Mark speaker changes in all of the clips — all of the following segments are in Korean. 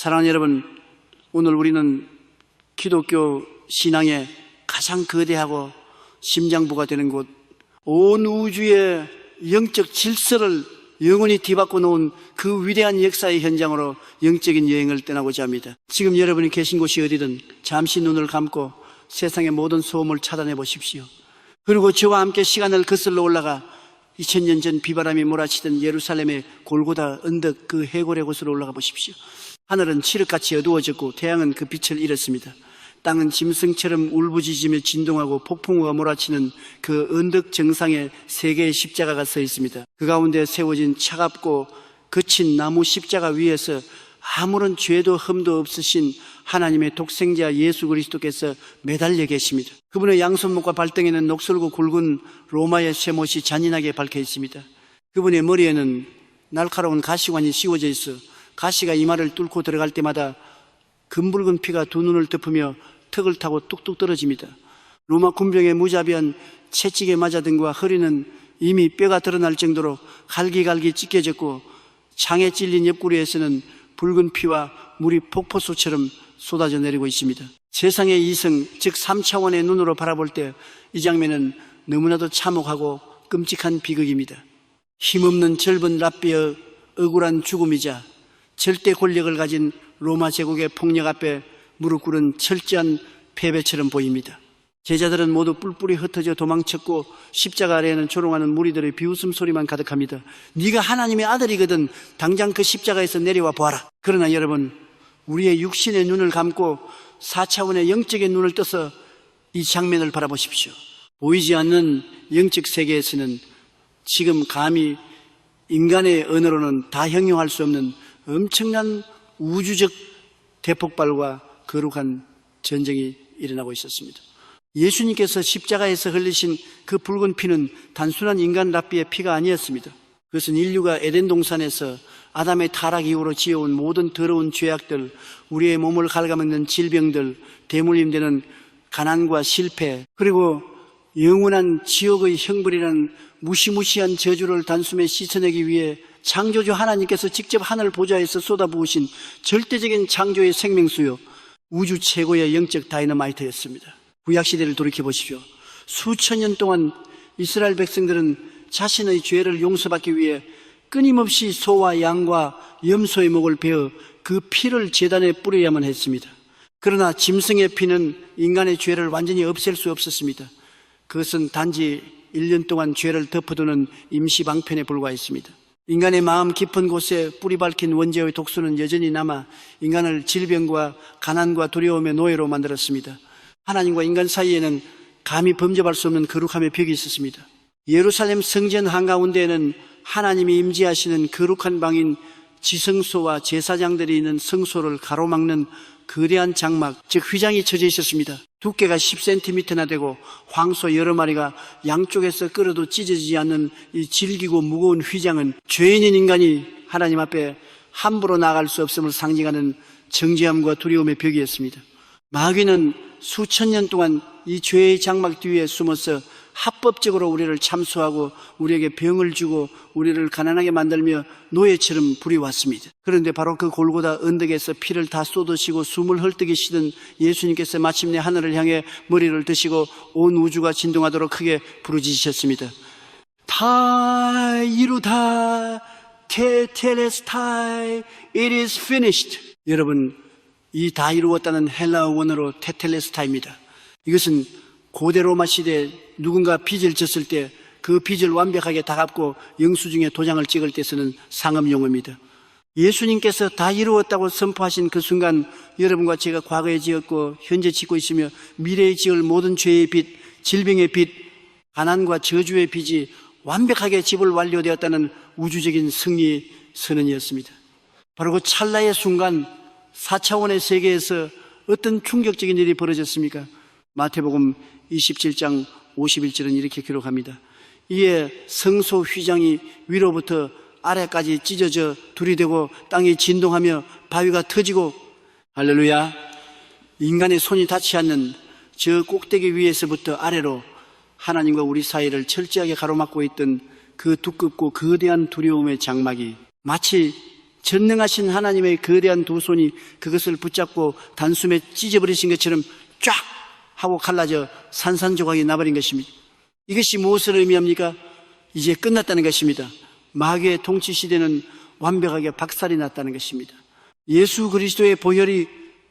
Speaker 1: 사랑하는 여러분, 오늘 우리는 기독교 신앙의 가장 거대하고 심장부가 되는 곳, 온 우주의 영적 질서를 영원히 뒤바꿔 놓은 그 위대한 역사의 현장으로 영적인 여행을 떠나고자 합니다. 지금 여러분이 계신 곳이 어디든 잠시 눈을 감고 세상의 모든 소음을 차단해 보십시오. 그리고 저와 함께 시간을 거슬러 올라가 2000년 전 비바람이 몰아치던 예루살렘의 골고다 언덕 그 해골의 곳으로 올라가 보십시오. 하늘은 칠흑같이 어두워졌고 태양은 그 빛을 잃었습니다. 땅은 짐승처럼 울부짖으며 진동하고 폭풍우가 몰아치는 그 언덕 정상에 세 개의 십자가가 서 있습니다. 그 가운데 세워진 차갑고 거친 나무 십자가 위에서 아무런 죄도 흠도 없으신 하나님의 독생자 예수 그리스도께서 매달려 계십니다. 그분의 양손목과 발등에는 녹슬고 굵은 로마의 쇠못이 잔인하게 박혀 있습니다. 그분의 머리에는 날카로운 가시관이 씌워져 있어 가시가 이마를 뚫고 들어갈 때마다 금붉은 피가 두 눈을 덮으며 턱을 타고 뚝뚝 떨어집니다. 로마 군병의 무자비한 채찍에 맞아든과 허리는 이미 뼈가 드러날 정도로 갈기갈기 찢겨졌고 창에 찔린 옆구리에서는 붉은 피와 물이 폭포수처럼 쏟아져 내리고 있습니다. 세상의 이성, 즉 3차원의 눈으로 바라볼 때 이 장면은 너무나도 참혹하고 끔찍한 비극입니다. 힘없는 젊은 랍비의 억울한 죽음이자 절대 권력을 가진 로마 제국의 폭력 앞에 무릎 꿇은 철저한 패배처럼 보입니다. 제자들은 모두 뿔뿔이 흩어져 도망쳤고 십자가 아래에는 조롱하는 무리들의 비웃음 소리만 가득합니다. 네가 하나님의 아들이거든 당장 그 십자가에서 내려와 보아라. 그러나 여러분, 우리의 육신의 눈을 감고 4차원의 영적인 눈을 떠서 이 장면을 바라보십시오. 보이지 않는 영적 세계에서는 지금 감히 인간의 언어로는 다 형용할 수 없는 엄청난 우주적 대폭발과 거룩한 전쟁이 일어나고 있었습니다. 예수님께서 십자가에서 흘리신 그 붉은 피는 단순한 인간 랍비의 피가 아니었습니다. 그것은 인류가 에덴 동산에서 아담의 타락 이후로 지어온 모든 더러운 죄악들, 우리의 몸을 갉아먹는 질병들, 대물림되는 가난과 실패, 그리고 영원한 지옥의 형벌이라는 무시무시한 저주를 단숨에 씻어내기 위해 창조주 하나님께서 직접 하늘 보좌에서 쏟아부으신 절대적인 창조의 생명수요, 우주 최고의 영적 다이너마이트였습니다. 구약시대를 돌이켜보십시오. 수천 년 동안 이스라엘 백성들은 자신의 죄를 용서받기 위해 끊임없이 소와 양과 염소의 목을 베어 그 피를 제단에 뿌려야만 했습니다. 그러나 짐승의 피는 인간의 죄를 완전히 없앨 수 없었습니다. 그것은 단지 1년 동안 죄를 덮어두는 임시방편에 불과했습니다. 인간의 마음 깊은 곳에 뿌리 박힌 원죄의 독소는 여전히 남아 인간을 질병과 가난과 두려움의 노예로 만들었습니다. 하나님과 인간 사이에는 감히 범접할 수 없는 거룩함의 벽이 있었습니다. 예루살렘 성전 한가운데에는 하나님이 임재하시는 거룩한 방인 지성소와 제사장들이 있는 성소를 가로막는 거대한 장막, 즉 휘장이 쳐져 있었습니다. 두께가 10cm나 되고 황소 여러 마리가 양쪽에서 끌어도 찢어지지 않는 이 질기고 무거운 휘장은 죄인인 인간이 하나님 앞에 함부로 나아갈 수 없음을 상징하는 정죄함과 두려움의 벽이었습니다. 마귀는 수천 년 동안 이 죄의 장막 뒤에 숨어서 합법적으로 우리를 참수하고 우리에게 병을 주고 우리를 가난하게 만들며 노예처럼 부려왔습니다. 그런데 바로 그 골고다 언덕에서 피를 다 쏟으시고 숨을 헐떡이시던 예수님께서 마침내 하늘을 향해 머리를 드시고 온 우주가 진동하도록 크게 부르짖으셨습니다. 다 이루다 테텔레스타이 it is finished. 여러분, 이 다 이루었다는 헬라어 원어로 테텔레스타입니다. 이것은 고대 로마 시대에 누군가 빚을 졌을 때 그 빚을 완벽하게 다 갚고 영수증에 도장을 찍을 때 쓰는 상업 용어입니다. 예수님께서 다 이루었다고 선포하신 그 순간 여러분과 제가 과거에 지었고 현재 짓고 있으며 미래에 지을 모든 죄의 빚, 질병의 빚, 가난과 저주의 빚이 완벽하게 지불 완료되었다는 우주적인 승리의 선언이었습니다. 바로 그 찰나의 순간 4차원의 세계에서 어떤 충격적인 일이 벌어졌습니까? 마태복음 27장 51절은 이렇게 기록합니다. 이에 성소 휘장이 위로부터 아래까지 찢어져 둘이되고 땅이 진동하며 바위가 터지고, 할렐루야, 인간의 손이 닿지 않는 저 꼭대기 위에서부터 아래로 하나님과 우리 사이를 철저하게 가로막고 있던 그 두껍고 거대한 두려움의 장막이 마치 전능하신 하나님의 거대한 두 손이 그것을 붙잡고 단숨에 찢어버리신 것처럼 쫙 하고 갈라져 산산조각이 나버린 것입니다. 이것이 무엇을 의미합니까? 이제 끝났다는 것입니다. 마귀의 통치 시대는 완벽하게 박살이 났다는 것입니다. 예수 그리스도의 보혈이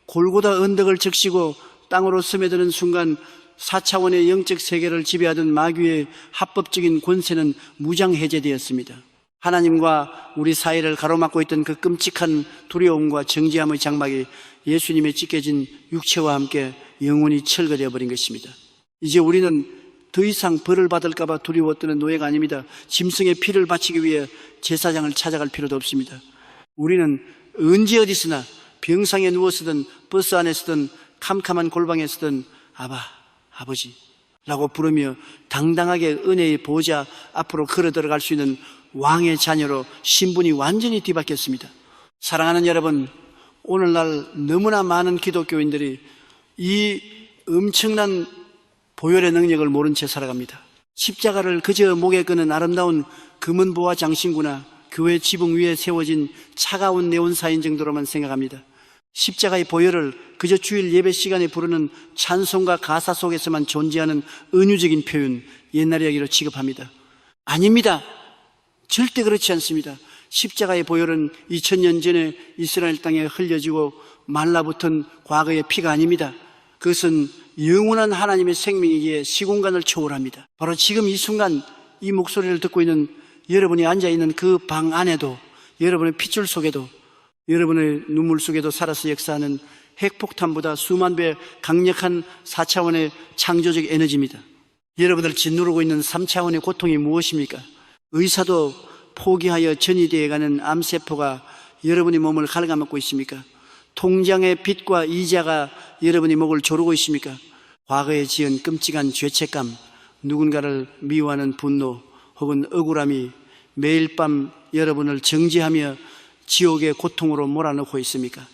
Speaker 1: 골고다 언덕을 적시고 땅으로 스며드는 순간 4차원의 영적 세계를 지배하던 마귀의 합법적인 권세는 무장해제되었습니다. 하나님과 우리 사이를 가로막고 있던 그 끔찍한 두려움과 정죄함의 장막이 예수님의 찢겨진 육체와 함께 영원히 철거되어 버린 것입니다. 이제 우리는 더 이상 벌을 받을까 봐 두려워 떠는 노예가 아닙니다. 짐승의 피를 바치기 위해 제사장을 찾아갈 필요도 없습니다. 우리는 언제 어디서나 병상에 누워서든 버스 안에서든 캄캄한 골방에서든 아바, 아버지 라고 부르며 당당하게 은혜의 보좌 앞으로 걸어 들어갈 수 있는 왕의 자녀로 신분이 완전히 뒤바뀌었습니다. 사랑하는 여러분, 오늘날 너무나 많은 기독교인들이 이 엄청난 보혈의 능력을 모른 채 살아갑니다. 십자가를 그저 목에 거는 아름다운 금은보화 장신구나 교회 지붕 위에 세워진 차가운 네온사인 정도로만 생각합니다. 십자가의 보혈을 그저 주일 예배 시간에 부르는 찬송과 가사 속에서만 존재하는 은유적인 표현, 옛날 이야기로 취급합니다. 아닙니다. 절대 그렇지 않습니다. 십자가의 보혈은 2000년 전에 이스라엘 땅에 흘려지고 말라붙은 과거의 피가 아닙니다. 그것은 영원한 하나님의 생명이기에 시공간을 초월합니다. 바로 지금 이 순간 이 목소리를 듣고 있는 여러분이 앉아있는 그 방 안에도, 여러분의 핏줄 속에도, 여러분의 눈물 속에도 살아서 역사하는 핵폭탄보다 수만 배 강력한 4차원의 창조적 에너지입니다. 여러분을 짓누르고 있는 3차원의 고통이 무엇입니까? 의사도 포기하여 전이되어가는 암세포가 여러분의 몸을 갉아먹고 있습니까? 통장의 빚과 이자가 여러분의 목을 조르고 있습니까? 과거에 지은 끔찍한 죄책감, 누군가를 미워하는 분노 혹은 억울함이 매일 밤 여러분을 정죄하며 지옥의 고통으로 몰아넣고 있습니까?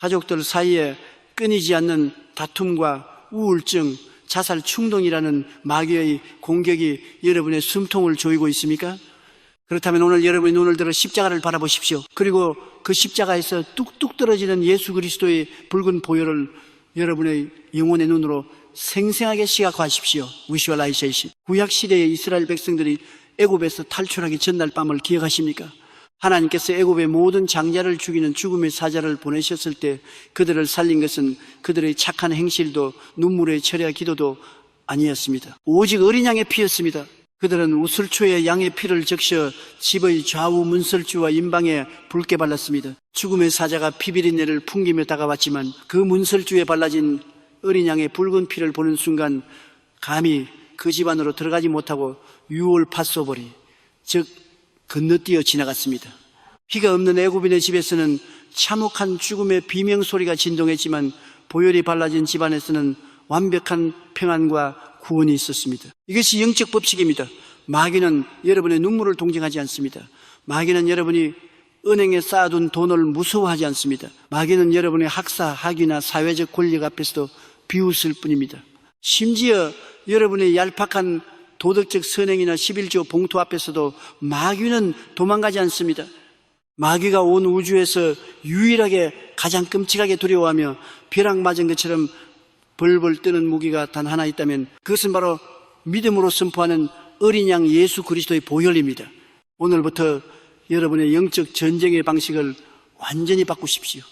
Speaker 1: 가족들 사이에 끊이지 않는 다툼과 우울증, 자살 충동이라는 마귀의 공격이 여러분의 숨통을 조이고 있습니까? 그렇다면 오늘 여러분의 눈을 들어 십자가를 바라보십시오. 그리고 그 십자가에서 뚝뚝 떨어지는 예수 그리스도의 붉은 보혈을 여러분의 영혼의 눈으로 생생하게 시각화하십시오. Visualization. 구약시대의 이스라엘 백성들이 애굽에서 탈출하기 전날 밤을 기억하십니까? 하나님께서 애굽의 모든 장자를 죽이는 죽음의 사자를 보내셨을 때 그들을 살린 것은 그들의 착한 행실도 눈물의 철야 기도도 아니었습니다. 오직 어린 양의 피였습니다. 그들은 우슬초에 양의 피를 적셔 집의 좌우 문설주와 임방에 붉게 발랐습니다. 죽음의 사자가 피비린내를 풍기며 다가왔지만 그 문설주에 발라진 어린 양의 붉은 피를 보는 순간 감히 그 집 안으로 들어가지 못하고 유월 파소버리, 즉 건너뛰어 지나갔습니다. 피가 없는 애굽인의 집에서는 참혹한 죽음의 비명소리가 진동했지만 보혈이 발라진 집안에서는 완벽한 평안과 구원이 있었습니다. 이것이 영적 법칙입니다. 마귀는 여러분의 눈물을 동정하지 않습니다. 마귀는 여러분이 은행에 쌓아둔 돈을 무서워하지 않습니다. 마귀는 여러분의 학사, 학위나 사회적 권력 앞에서도 비웃을 뿐입니다. 심지어 여러분의 얄팍한 도덕적 선행이나 11조 봉투 앞에서도 마귀는 도망가지 않습니다. 마귀가 온 우주에서 유일하게 가장 끔찍하게 두려워하며 벼락 맞은 것처럼 벌벌 뜨는 무기가 단 하나 있다면 그것은 바로 믿음으로 선포하는 어린 양 예수 그리스도의 보혈입니다. 오늘부터 여러분의 영적 전쟁의 방식을 완전히 바꾸십시오.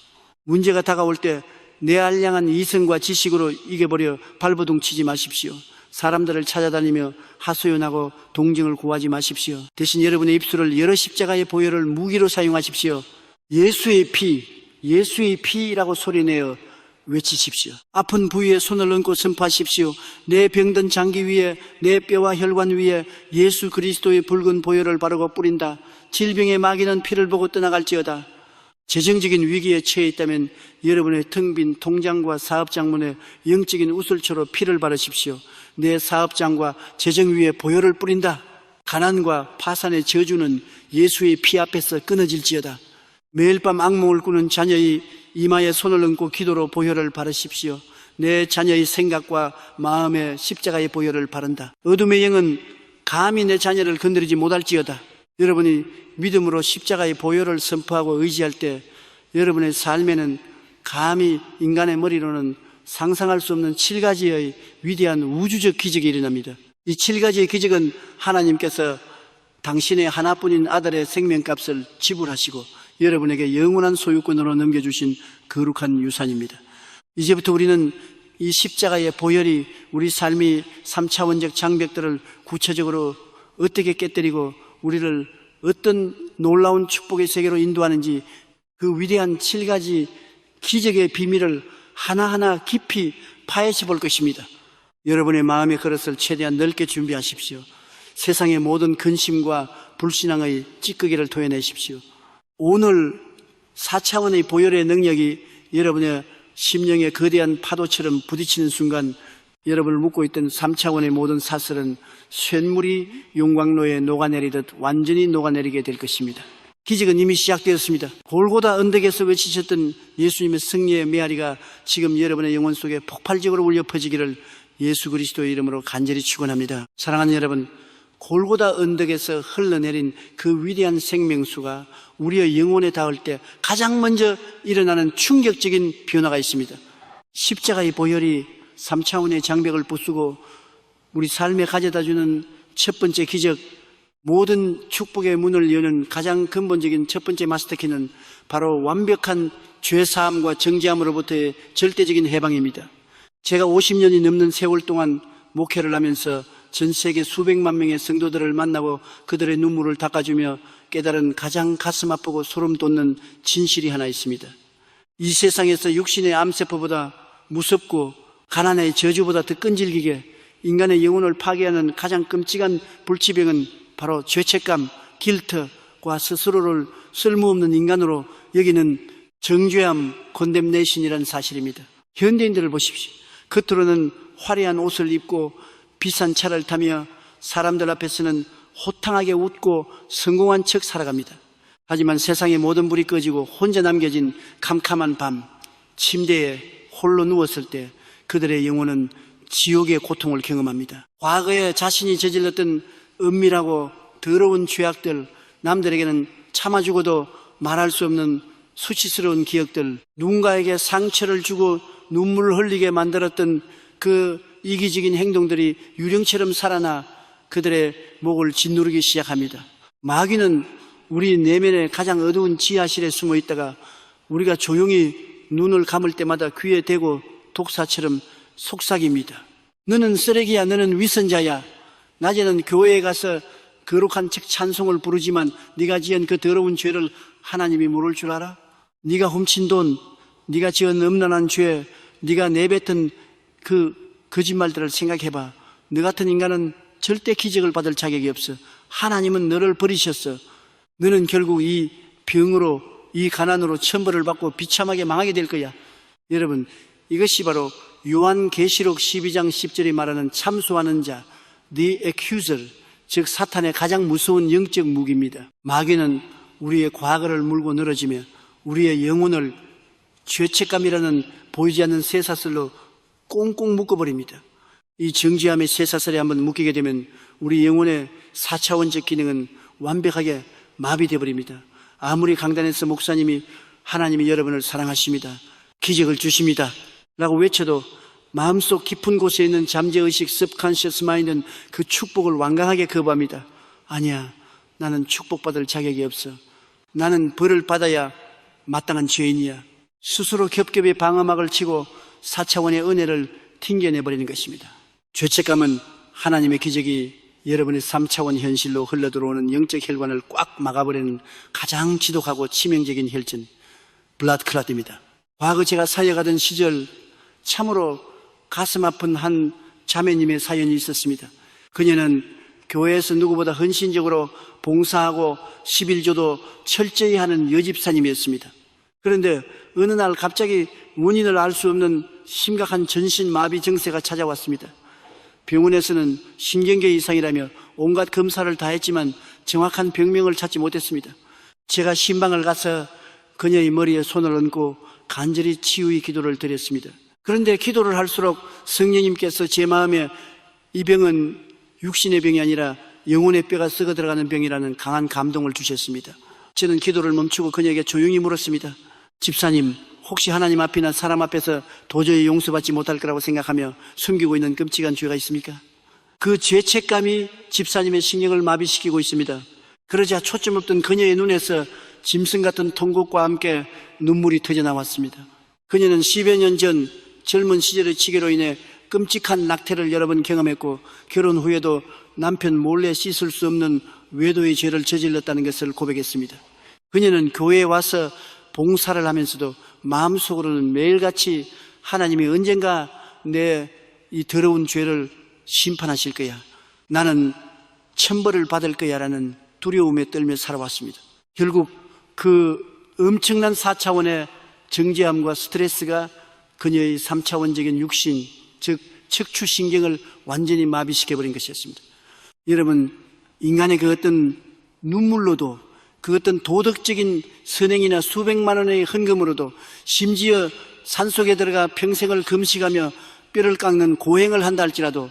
Speaker 1: 문제가 다가올 때 내 알량한 이성과 지식으로 이겨버려 발버둥 치지 마십시오. 사람들을 찾아다니며 하소연하고 동정을 구하지 마십시오. 대신 여러분의 입술을 여러 십자가의 보혈을 무기로 사용하십시오. 예수의 피, 예수의 피라고 소리내어 외치십시오. 아픈 부위에 손을 얹고 선포하십시오. 내 병든 장기 위에, 내 뼈와 혈관 위에 예수 그리스도의 붉은 보혈을 바르고 뿌린다. 질병의 마귀는 피를 보고 떠나갈지어다. 재정적인 위기에 처해 있다면 여러분의 텅 빈 통장과 사업장문에 영적인 우슬초로 피를 바르십시오. 내 사업장과 재정 위에 보혈을 뿌린다. 가난과 파산의 저주는 예수의 피 앞에서 끊어질지어다. 매일 밤 악몽을 꾸는 자녀의 이마에 손을 얹고 기도로 보혈을 바르십시오. 내 자녀의 생각과 마음에 십자가의 보혈을 바른다. 어둠의 영은 감히 내 자녀를 건드리지 못할지어다. 여러분이 믿음으로 십자가의 보혈을 선포하고 의지할 때 여러분의 삶에는 감히 인간의 머리로는 상상할 수 없는 7가지의 위대한 우주적 기적이 일어납니다. 이 7가지의 기적은 하나님께서 당신의 하나뿐인 아들의 생명값을 지불하시고 여러분에게 영원한 소유권으로 넘겨주신 거룩한 유산입니다. 이제부터 우리는 이 십자가의 보혈이 우리 삶의 3차원적 장벽들을 구체적으로 어떻게 깨뜨리고 우리를 어떤 놀라운 축복의 세계로 인도하는지 그 위대한 7가지 기적의 비밀을 하나하나 깊이 파헤쳐 볼 것입니다. 여러분의 마음의 그릇을 최대한 넓게 준비하십시오. 세상의 모든 근심과 불신앙의 찌꺼기를 토해내십시오. 오늘 4차원의 보혈의 능력이 여러분의 심령의 거대한 파도처럼 부딪히는 순간 여러분을 묶고 있던 3차원의 모든 사슬은 쇳물이 용광로에 녹아내리듯 완전히 녹아내리게 될 것입니다. 기적은 이미 시작되었습니다. 골고다 언덕에서 외치셨던 예수님의 승리의 메아리가 지금 여러분의 영혼 속에 폭발적으로 울려 퍼지기를 예수 그리스도의 이름으로 간절히 축원합니다. 사랑하는 여러분, 골고다 언덕에서 흘러내린 그 위대한 생명수가 우리의 영혼에 닿을 때 가장 먼저 일어나는 충격적인 변화가 있습니다. 십자가의 보혈이 3차원의 장벽을 부수고 우리 삶에 가져다주는 첫 번째 기적, 모든 축복의 문을 여는 가장 근본적인 첫 번째 마스터키는 바로 완벽한 죄사함과 정죄함으로부터의 절대적인 해방입니다. 제가 50년이 넘는 세월 동안 목회를 하면서 전 세계 수백만 명의 성도들을 만나고 그들의 눈물을 닦아주며 깨달은 가장 가슴 아프고 소름 돋는 진실이 하나 있습니다. 이 세상에서 육신의 암세포보다 무섭고 가난의 저주보다 더 끈질기게 인간의 영혼을 파괴하는 가장 끔찍한 불치병은 바로 죄책감, 길트와 스스로를 쓸모없는 인간으로 여기는 정죄함, 컨뎀네이션이라는 사실입니다. 현대인들을 보십시오. 겉으로는 화려한 옷을 입고 비싼 차를 타며 사람들 앞에서는 호탕하게 웃고 성공한 척 살아갑니다. 하지만 세상의 모든 불이 꺼지고 혼자 남겨진 캄캄한 밤, 침대에 홀로 누웠을 때 그들의 영혼은 지옥의 고통을 경험합니다. 과거에 자신이 저질렀던 은밀하고 더러운 죄악들, 남들에게는 참아주고도 말할 수 없는 수치스러운 기억들, 누군가에게 상처를 주고 눈물을 흘리게 만들었던 그 이기적인 행동들이 유령처럼 살아나 그들의 목을 짓누르기 시작합니다. 마귀는 우리 내면의 가장 어두운 지하실에 숨어 있다가 우리가 조용히 눈을 감을 때마다 귀에 대고 독사처럼 속삭입니다. 너는 쓰레기야, 너는 위선자야. 낮에는 교회에 가서 거룩한 책 찬송을 부르지만 네가 지은 그 더러운 죄를 하나님이 모를 줄 알아? 네가 훔친 돈, 네가 지은 음란한 죄, 네가 내뱉은 그 거짓말들을 생각해봐. 너 같은 인간은 절대 기적을 받을 자격이 없어. 하나님은 너를 버리셨어. 너는 결국 이 병으로, 이 가난으로 천벌을 받고 비참하게 망하게 될 거야. 여러분, 이것이 바로 요한계시록 12장 10절에 말하는 참소하는 자, The Accuser, 즉 사탄의 가장 무서운 영적 무기입니다. 마귀는 우리의 과거를 물고 늘어지며 우리의 영혼을 죄책감이라는 보이지 않는 쇠사슬로 꽁꽁 묶어버립니다. 이 정죄함의 쇠사슬에 한번 묶이게 되면 우리 영혼의 4차원적 기능은 완벽하게 마비되어 버립니다. 아무리 강단에서 목사님이 하나님이 여러분을 사랑하십니다, 기적을 주십니다 라고 외쳐도 마음속 깊은 곳에 있는 잠재의식 subconscious mind은 그 축복을 완강하게 거부합니다. 아니야, 나는 축복받을 자격이 없어. 나는 벌을 받아야 마땅한 죄인이야. 스스로 겹겹이 방어막을 치고 4차원의 은혜를 튕겨내버리는 것입니다. 죄책감은 하나님의 기적이 여러분의 3차원 현실로 흘러들어오는 영적 혈관을 꽉 막아버리는 가장 지독하고 치명적인 혈전, 블라드클라드입니다. 과거 제가 사역하던 시절 참으로 가슴 아픈 한 자매님의 사연이 있었습니다. 그녀는 교회에서 누구보다 헌신적으로 봉사하고 11조도 철저히 하는 여집사님이었습니다. 그런데 어느 날 갑자기 원인을 알 수 없는 심각한 전신마비 증세가 찾아왔습니다. 병원에서는 신경계 이상이라며 온갖 검사를 다 했지만 정확한 병명을 찾지 못했습니다. 제가 신방을 가서 그녀의 머리에 손을 얹고 간절히 치유의 기도를 드렸습니다. 그런데 기도를 할수록 성령님께서 제 마음에 이 병은 육신의 병이 아니라 영혼의 뼈가 썩어 들어가는 병이라는 강한 감동을 주셨습니다. 저는 기도를 멈추고 그녀에게 조용히 물었습니다. 집사님, 혹시 하나님 앞이나 사람 앞에서 도저히 용서받지 못할 거라고 생각하며 숨기고 있는 끔찍한 죄가 있습니까? 그 죄책감이 집사님의 신경을 마비시키고 있습니다. 그러자 초점 없던 그녀의 눈에서 짐승 같은 통곡과 함께 눈물이 터져나왔습니다. 그녀는 10여 년 전 젊은 시절의 치계로 인해 끔찍한 낙태를 여러 번 경험했고 결혼 후에도 남편 몰래 씻을 수 없는 외도의 죄를 저질렀다는 것을 고백했습니다. 그녀는 교회에 와서 봉사를 하면서도 마음속으로는 매일같이 하나님이 언젠가 내 이 더러운 죄를 심판하실 거야, 나는 천벌을 받을 거야 라는 두려움에 떨며 살아왔습니다. 결국 그 엄청난 4차원의 정죄함과 스트레스가 그녀의 3차원적인 육신, 즉 척추신경을 완전히 마비시켜버린 것이었습니다. 여러분, 인간의 그 어떤 눈물로도, 그 어떤 도덕적인 선행이나 수백만 원의 헌금으로도, 심지어 산속에 들어가 평생을 금식하며 뼈를 깎는 고행을 한다 할지라도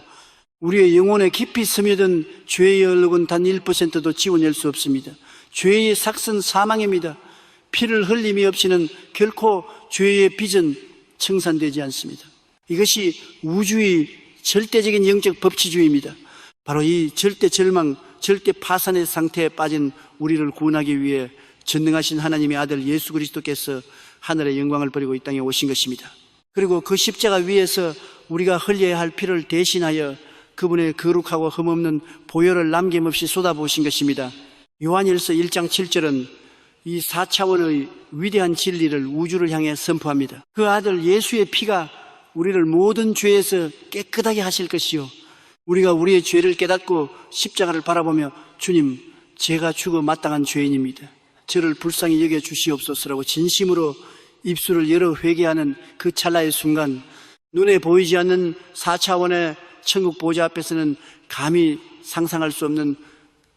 Speaker 1: 우리의 영혼에 깊이 스며든 죄의 얼룩은 단 1%도 지워낼 수 없습니다. 죄의 삭은 사망입니다. 피를 흘림이 없이는 결코 죄의 빚은 청산되지 않습니다. 이것이 우주의 절대적인 영적 법치주의입니다. 바로 이 절대 절망, 절대 파산의 상태에 빠진 우리를 구원하기 위해 전능하신 하나님의 아들 예수 그리스도께서 하늘의 영광을 버리고 이 땅에 오신 것입니다. 그리고 그 십자가 위에서 우리가 흘려야 할 피를 대신하여 그분의 거룩하고 흠없는 보혈을 남김없이 쏟아부으신 것입니다. 요한일서 1장 7절은 이 4차원의 위대한 진리를 우주를 향해 선포합니다. 그 아들 예수의 피가 우리를 모든 죄에서 깨끗하게 하실 것이요, 우리가 우리의 죄를 깨닫고 십자가를 바라보며 주님, 제가 죽어 마땅한 죄인입니다, 저를 불쌍히 여겨 주시옵소서라고 진심으로 입술을 열어 회개하는 그 찰나의 순간, 눈에 보이지 않는 4차원의 천국 보좌 앞에서는 감히 상상할 수 없는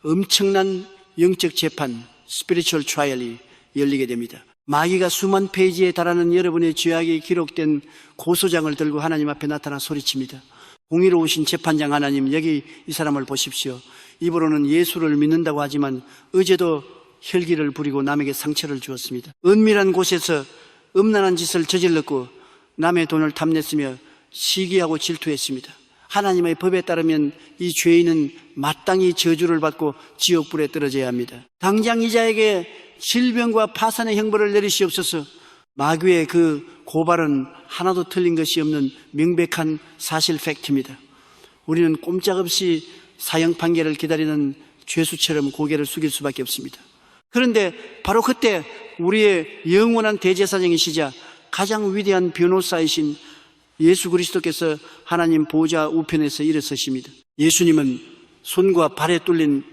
Speaker 1: 엄청난 영적 재판, 스피리추얼 트라이얼이 열리게 됩니다. 마귀가 수만 페이지에 달하는 여러분의 죄악이 기록된 고소장을 들고 하나님 앞에 나타나 소리칩니다. 공의로우신 재판장 하나님, 여기 이 사람을 보십시오. 입으로는 예수를 믿는다고 하지만 어제도 혈기를 부리고 남에게 상처를 주었습니다. 은밀한 곳에서 음란한 짓을 저질렀고 남의 돈을 탐냈으며 시기하고 질투했습니다. 하나님의 법에 따르면 이 죄인은 마땅히 저주를 받고 지옥불에 떨어져야 합니다. 당장 이 자에게 질병과 파산의 형벌을 내리시옵소서. 마귀의 그 고발은 하나도 틀린 것이 없는 명백한 사실 팩트입니다. 우리는 꼼짝없이 사형 판결을 기다리는 죄수처럼 고개를 숙일 수밖에 없습니다. 그런데 바로 그때 우리의 영원한 대제사장이시자 가장 위대한 변호사이신 예수 그리스도께서 하나님 보좌 우편에서 일어서십니다. 예수님은 손과 발에 뚫린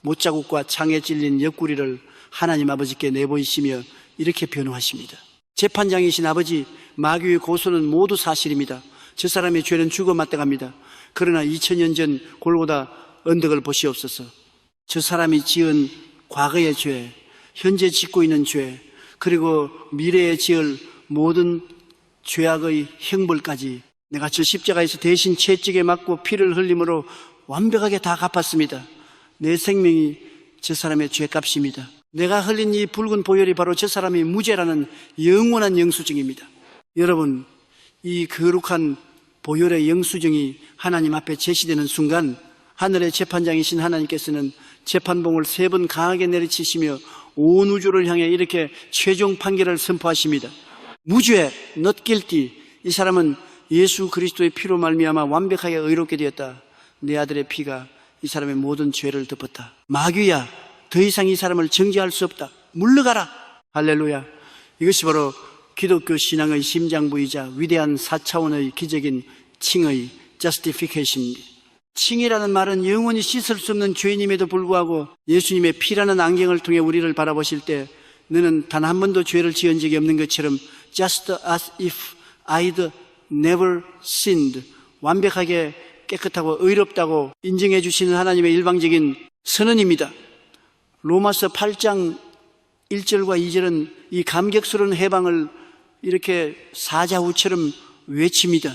Speaker 1: 못자국과 창에 찔린 옆구리를 하나님 아버지께 내보이시며 이렇게 변호하십니다. 재판장이신 아버지, 마귀의 고소는 모두 사실입니다. 저 사람의 죄는 죽어 마땅합니다. 그러나 2000년 전 골고다 언덕을 보시옵소서. 저 사람이 지은 과거의 죄, 현재 짓고 있는 죄, 그리고 미래에 지을 모든 죄악의 형벌까지 내가 저 십자가에서 대신 채찍에 맞고 피를 흘림으로 완벽하게 다 갚았습니다. 내 생명이 저 사람의 죄값입니다. 내가 흘린 이 붉은 보혈이 바로 저 사람의 무죄라는 영원한 영수증입니다. 여러분, 이 거룩한 보혈의 영수증이 하나님 앞에 제시되는 순간 하늘의 재판장이신 하나님께서는 재판봉을 3번 강하게 내리치시며 온 우주를 향해 이렇게 최종 판결을 선포하십니다. 무죄, not guilty. 이 사람은 예수 그리스도의 피로 말미암아 완벽하게 의롭게 되었다. 내 아들의 피가 이 사람의 모든 죄를 덮었다. 마귀야, 더 이상 이 사람을 정죄할 수 없다. 물러가라. 할렐루야. 이것이 바로 기독교 신앙의 심장부이자 위대한 4차원의 기적인 칭의 justification입니다. 칭이라는 말은 영원히 씻을 수 없는 죄인임에도 불구하고 예수님의 피라는 안경을 통해 우리를 바라보실 때 너는 단 한 번도 죄를 지은 적이 없는 것처럼 just as if I'd never sinned, 완벽하게 깨끗하고 의롭다고 인정해 주시는 하나님의 일방적인 선언입니다. 로마서 8장 1절과 2절은 이 감격스러운 해방을 이렇게 사자후처럼 외칩니다.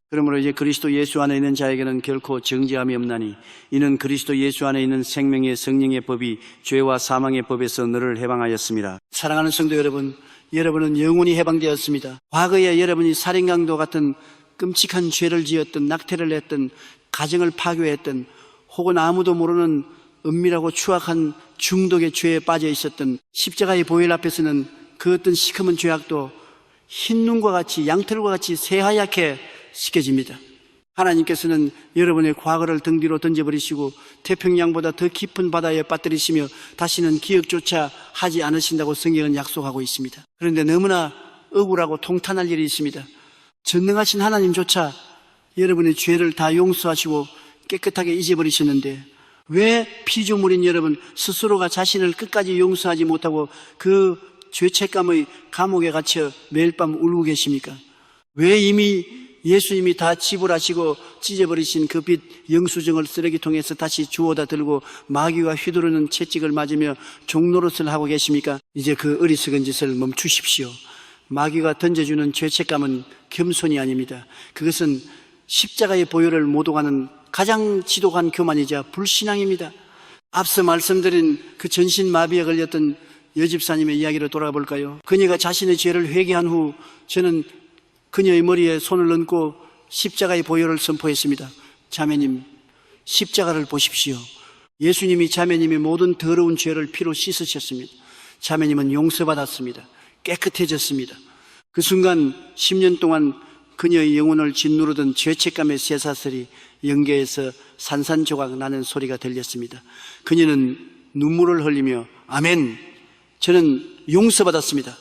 Speaker 1: 그러므로 이제 그리스도 예수 안에 있는 자에게는 결코 정죄함이 없나니 이는 그리스도 예수 안에 있는 생명의 성령의 법이 죄와 사망의 법에서 너를 해방하였습니다. 사랑하는 성도 여러분, 여러분은 영원히 해방되었습니다. 과거에 여러분이 살인강도 같은 끔찍한 죄를 지었던, 낙태를 했던, 가정을 파괴했던, 혹은 아무도 모르는 은밀하고 추악한 중독의 죄에 빠져 있었던, 십자가의 보혈 앞에서는 그 어떤 시커먼 죄악도 흰눈과 같이, 양털과 같이 새하얗게 씻겨집니다. 하나님께서는 여러분의 과거를 등 뒤로 던져버리시고 태평양보다 더 깊은 바다에 빠뜨리시며 다시는 기억조차 하지 않으신다고 성경은 약속하고 있습니다. 그런데 너무나 억울하고 통탄할 일이 있습니다. 전능하신 하나님조차 여러분의 죄를 다 용서하시고 깨끗하게 잊어버리셨는데 왜 피조물인 여러분 스스로가 자신을 끝까지 용서하지 못하고 그 죄책감의 감옥에 갇혀 매일 밤 울고 계십니까? 왜 이미 예수님이 다 지불하시고 찢어버리신 그 빛 영수증을 쓰레기통에서 다시 주워다 들고 마귀가 휘두르는 채찍을 맞으며 종노릇을 하고 계십니까? 이제 그 어리석은 짓을 멈추십시오. 마귀가 던져주는 죄책감은 겸손이 아닙니다. 그것은 십자가의 보혈을 모독하는 가장 지독한 교만이자 불신앙입니다. 앞서 말씀드린 그 전신마비에 걸렸던 여집사님의 이야기로 돌아가 볼까요? 그녀가 자신의 죄를 회개한 후 저는 그녀의 머리에 손을 얹고 십자가의 보혈을 선포했습니다. 자매님, 십자가를 보십시오. 예수님이 자매님의 모든 더러운 죄를 피로 씻으셨습니다. 자매님은 용서받았습니다. 깨끗해졌습니다. 그 순간 10년 동안 그녀의 영혼을 짓누르던 죄책감의 쇠사슬이 영계에서 산산조각 나는 소리가 들렸습니다. 그녀는 눈물을 흘리며 아멘, 저는 용서받았습니다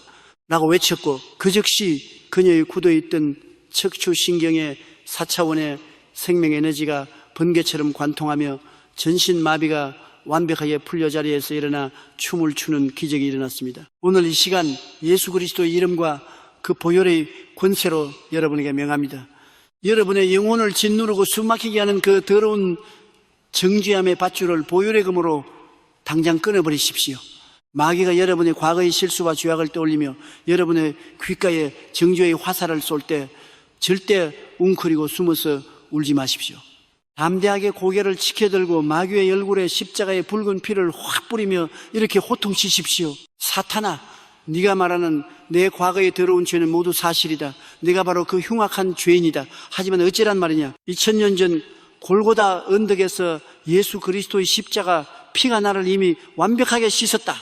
Speaker 1: 라고 외쳤고 그 즉시 그녀의 굳어있던 척추신경의 4차원의 생명 에너지가 번개처럼 관통하며 전신마비가 완벽하게 풀려 자리에서 일어나 춤을 추는 기적이 일어났습니다. 오늘 이 시간 예수 그리스도의 이름과 그 보혈의 권세로 여러분에게 명합니다. 여러분의 영혼을 짓누르고 숨막히게 하는 그 더러운 정죄함의 밧줄을 보혈의 금으로 당장 끊어버리십시오. 마귀가 여러분의 과거의 실수와 죄악을 떠올리며 여러분의 귓가에 정죄의 화살을 쏠 때 절대 웅크리고 숨어서 울지 마십시오. 담대하게 고개를 치켜들고 마귀의 얼굴에 십자가의 붉은 피를 확 뿌리며 이렇게 호통치십시오. 사탄아, 네가 말하는 내 과거의 더러운 죄는 모두 사실이다. 네가 바로 그 흉악한 죄인이다. 하지만 어찌란 말이냐? 2000년 전 골고다 언덕에서 예수 그리스도의 십자가 피가 나를 이미 완벽하게 씻었다.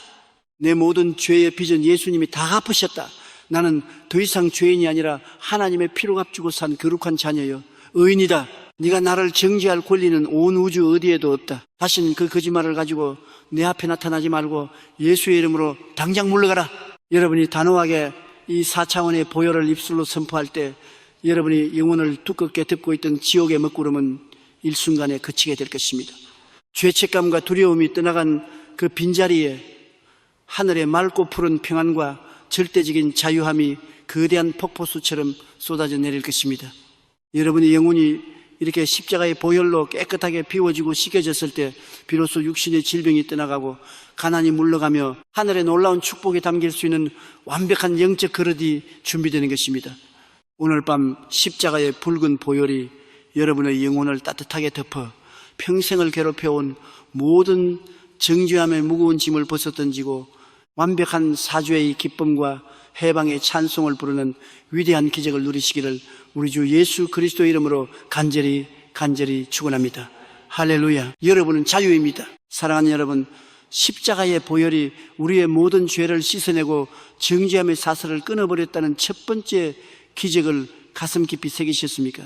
Speaker 1: 내 모든 죄의 빚은 예수님이 다 갚으셨다. 나는 더 이상 죄인이 아니라 하나님의 피로 값주고 산 거룩한 자녀여, 의인이다. 네가 나를 정죄할 권리는 온 우주 어디에도 없다. 다시는 그 거짓말을 가지고 내 앞에 나타나지 말고 예수의 이름으로 당장 물러가라. 여러분이 단호하게 이 4차원의 보혈을 입술로 선포할 때 여러분이 영혼을 두껍게 덮고 있던 지옥의 먹구름은 일순간에 그치게 될 것입니다. 죄책감과 두려움이 떠나간 그 빈자리에 하늘의 맑고 푸른 평안과 절대적인 자유함이 거대한 폭포수처럼 쏟아져 내릴 것입니다. 여러분의 영혼이 이렇게 십자가의 보혈로 깨끗하게 비워지고 씻겨졌을 때 비로소 육신의 질병이 떠나가고 가난이 물러가며 하늘의 놀라운 축복이 담길 수 있는 완벽한 영적 그릇이 준비되는 것입니다. 오늘 밤 십자가의 붉은 보혈이 여러분의 영혼을 따뜻하게 덮어 평생을 괴롭혀온 모든 정죄함의 무거운 짐을 벗어던지고 완벽한 사죄의 기쁨과 해방의 찬송을 부르는 위대한 기적을 누리시기를 우리 주 예수 그리스도의 이름으로 간절히 축원합니다. 할렐루야. 여러분은 자유입니다. 사랑하는 여러분, 십자가의 보혈이 우리의 모든 죄를 씻어내고 정죄함의 사슬을 끊어버렸다는 첫 번째 기적을 가슴 깊이 새기셨습니까?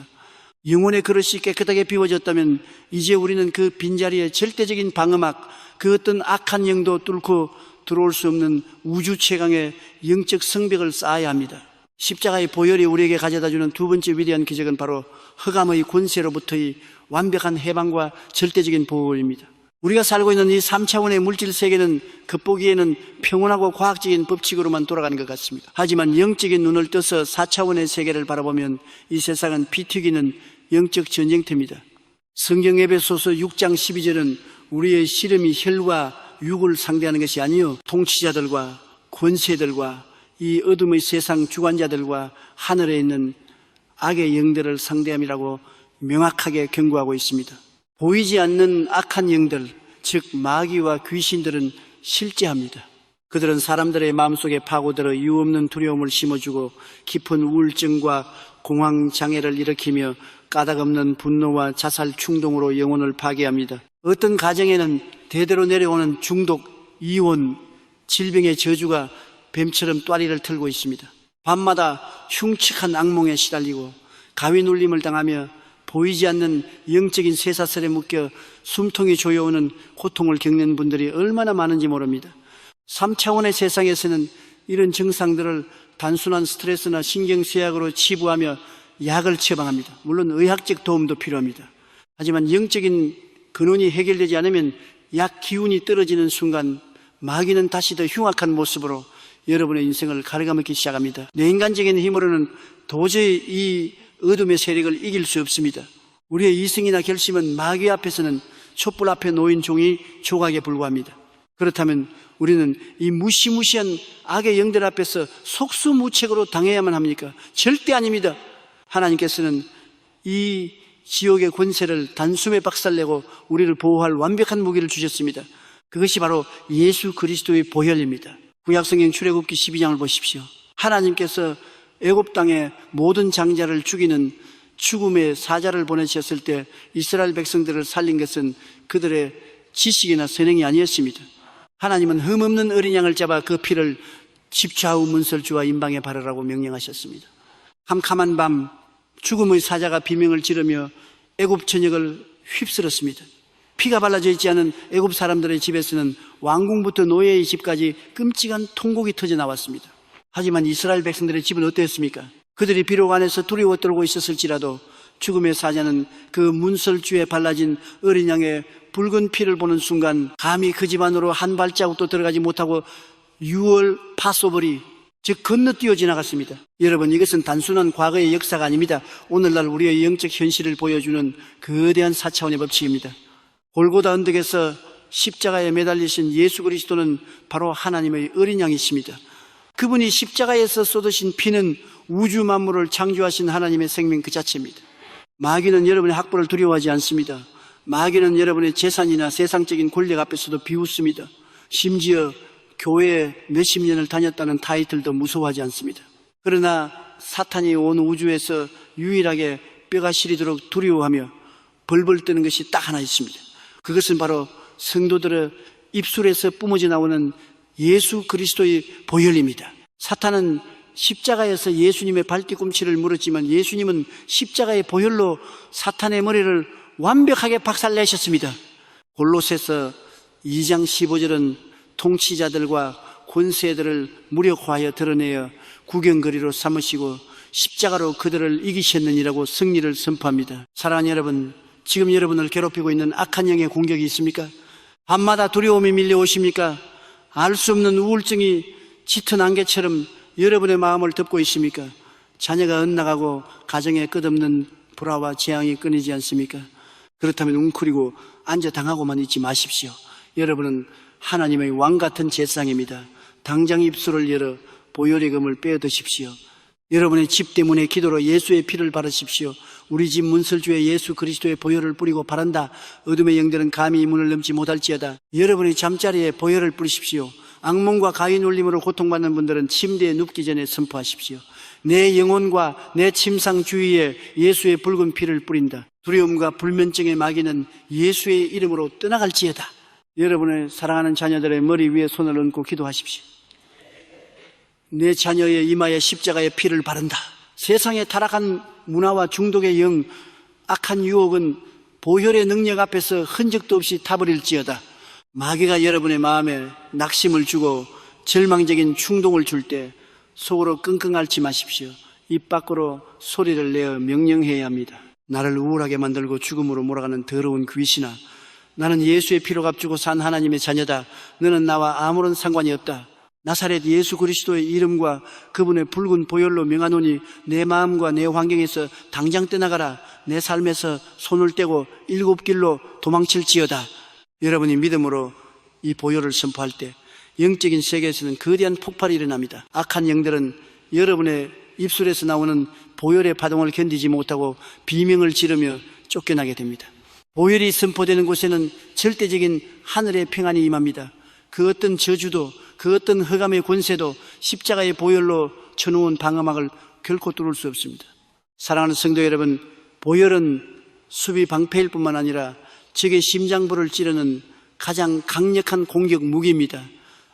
Speaker 1: 영혼의 그릇이 깨끗하게 비워졌다면 이제 우리는 그 빈자리에 절대적인 방어막, 그 어떤 악한 영도 뚫고 들어올 수 없는 우주 최강의 영적 성벽을 쌓아야 합니다. 십자가의 보혈이 우리에게 가져다주는 두 번째 위대한 기적은 바로 흑암의 권세로부터의 완벽한 해방과 절대적인 보호입니다. 우리가 살고 있는 이 3차원의 물질 세계는 겉보기에는 평온하고 과학적인 법칙으로만 돌아가는 것 같습니다. 하지만 영적인 눈을 떠서 4차원의 세계를 바라보면 이 세상은 피 튀기는 영적 전쟁터입니다. 성경 에베소서 6장 12절은 우리의 씨름이 혈과 육을 상대하는 것이 아니요 통치자들과 권세들과 이 어둠의 세상 주관자들과 하늘에 있는 악의 영들을 상대함이라고 명확하게 경고하고 있습니다. 보이지 않는 악한 영들, 즉 마귀와 귀신들은 실제합니다. 그들은 사람들의 마음속에 파고들어 이유없는 두려움을 심어주고 깊은 우울증과 공황장애를 일으키며 까닭없는 분노와 자살 충동으로 영혼을 파괴합니다. 어떤 가정에는 대대로 내려오는 중독, 이혼, 질병의 저주가 뱀처럼 또아리를 틀고 있습니다. 밤마다 흉측한 악몽에 시달리고 가위 눌림을 당하며 보이지 않는 영적인 쇠사슬에 묶여 숨통이 조여오는 고통을 겪는 분들이 얼마나 많은지 모릅니다. 3차원의 세상에서는 이런 증상들을 단순한 스트레스나 신경쇠약으로 치부하며 약을 처방합니다. 물론 의학적 도움도 필요합니다. 하지만 영적인 근원이 해결되지 않으면 약 기운이 떨어지는 순간 마귀는 다시 더 흉악한 모습으로 여러분의 인생을 갉아먹기 시작합니다. 내 인간적인 힘으로는 도저히 이 어둠의 세력을 이길 수 없습니다. 우리의 이성이나 결심은 마귀 앞에서는 촛불 앞에 놓인 종이 조각에 불과합니다. 그렇다면 우리는 이 무시무시한 악의 영들 앞에서 속수무책으로 당해야만 합니까? 절대 아닙니다. 하나님께서는 이 지옥의 권세를 단숨에 박살내고 우리를 보호할 완벽한 무기를 주셨습니다. 그것이 바로 예수 그리스도의 보혈입니다. 구약성경 출애굽기 12장을 보십시오. 하나님께서 애굽 땅에 모든 장자를 죽이는 죽음의 사자를 보내셨을 때 이스라엘 백성들을 살린 것은 그들의 지식이나 선행이 아니었습니다. 하나님은 흠없는 어린 양을 잡아 그 피를 집 좌우 문설주와 임방에 바르라고 명령하셨습니다. 캄캄한 밤 죽음의 사자가 비명을 지르며 애굽 전역을 휩쓸었습니다. 피가 발라져 있지 않은 애굽 사람들의 집에서는 왕궁부터 노예의 집까지 끔찍한 통곡이 터져 나왔습니다. 하지만 이스라엘 백성들의 집은 어땠습니까? 그들이 비록 안에서 두려워 떨고 있었을지라도 죽음의 사자는 그 문설주에 발라진 어린 양의 붉은 피를 보는 순간 감히 그 집 안으로 한 발자국도 들어가지 못하고 6월 파소벌이 즉 건너뛰어 지나갔습니다. 여러분, 이것은 단순한 과거의 역사가 아닙니다. 오늘날 우리의 영적 현실을 보여주는 거대한 4차원의 법칙입니다. 골고다 언덕에서 십자가에 매달리신 예수 그리스도는 바로 하나님의 어린 양이십니다. 그분이 십자가에서 쏟으신 피는 우주 만물을 창조하신 하나님의 생명 그 자체입니다. 마귀는 여러분의 학벌을 두려워하지 않습니다. 마귀는 여러분의 재산이나 세상적인 권력 앞에서도 비웃습니다. 심지어 교회에 몇십 년을 다녔다는 타이틀도 무서워하지 않습니다. 그러나 사탄이 온 우주에서 유일하게 뼈가 시리도록 두려워하며 벌벌 떠는 것이 딱 하나 있습니다. 그것은 바로 성도들의 입술에서 뿜어져 나오는 예수 그리스도의 보혈입니다. 사탄은 십자가에서 예수님의 발뒤꿈치를 물었지만 예수님은 십자가의 보혈로 사탄의 머리를 완벽하게 박살내셨습니다. 골로새서 2장 15절은 통치자들과 권세들을 무력화하여 드러내어 구경거리로 삼으시고 십자가로 그들을 이기셨느니라고 승리를 선포합니다. 사랑하는 여러분, 지금 여러분을 괴롭히고 있는 악한 영의 공격이 있습니까? 밤마다 두려움이 밀려오십니까? 알 수 없는 우울증이 짙은 안개처럼 여러분의 마음을 덮고 있습니까? 자녀가 엇나가고 가정에 끝없는 불화와 재앙이 끊이지 않습니까? 그렇다면 웅크리고 앉아 당하고만 있지 마십시오. 여러분은 하나님의 왕 같은 제사장입니다. 당장 입술을 열어 보혈의 금을 빼어 드십시오. 여러분의 집 때문에 기도로 예수의 피를 바르십시오. 우리 집 문설주에 예수 그리스도의 보혈을 뿌리고 바란다. 어둠의 영들은 감히 이 문을 넘지 못할지어다. 여러분의 잠자리에 보혈을 뿌리십시오. 악몽과 가위 눌림으로 고통받는 분들은 침대에 눕기 전에 선포하십시오. 내 영혼과 내 침상 주위에 예수의 붉은 피를 뿌린다. 두려움과 불면증의 마귀는 예수의 이름으로 떠나갈지어다. 여러분의 사랑하는 자녀들의 머리 위에 손을 얹고 기도하십시오. 내 자녀의 이마에 십자가의 피를 바른다. 세상에 타락한 문화와 중독의 영, 악한 유혹은 보혈의 능력 앞에서 흔적도 없이 타버릴지어다. 마귀가 여러분의 마음에 낙심을 주고 절망적인 충동을 줄 때 속으로 끙끙 앓지 마십시오. 입 밖으로 소리를 내어 명령해야 합니다. 나를 우울하게 만들고 죽음으로 몰아가는 더러운 귀신아, 나는 예수의 피로 값주고 산 하나님의 자녀다. 너는 나와 아무런 상관이 없다. 나사렛 예수 그리스도의 이름과 그분의 붉은 보혈로 명하노니 내 마음과 내 환경에서 당장 떠나가라. 내 삶에서 손을 떼고 일곱 길로 도망칠지어다. 여러분이 믿음으로 이 보혈을 선포할 때 영적인 세계에서는 거대한 폭발이 일어납니다. 악한 영들은 여러분의 입술에서 나오는 보혈의 파동을 견디지 못하고 비명을 지르며 쫓겨나게 됩니다. 보혈이 선포되는 곳에는 절대적인 하늘의 평안이 임합니다. 그 어떤 저주도, 그 어떤 흑암의 권세도 십자가의 보혈로 쳐놓은 방어막을 결코 뚫을 수 없습니다. 사랑하는 성도 여러분, 보혈은 수비 방패일 뿐만 아니라 적의 심장부를 찌르는 가장 강력한 공격 무기입니다.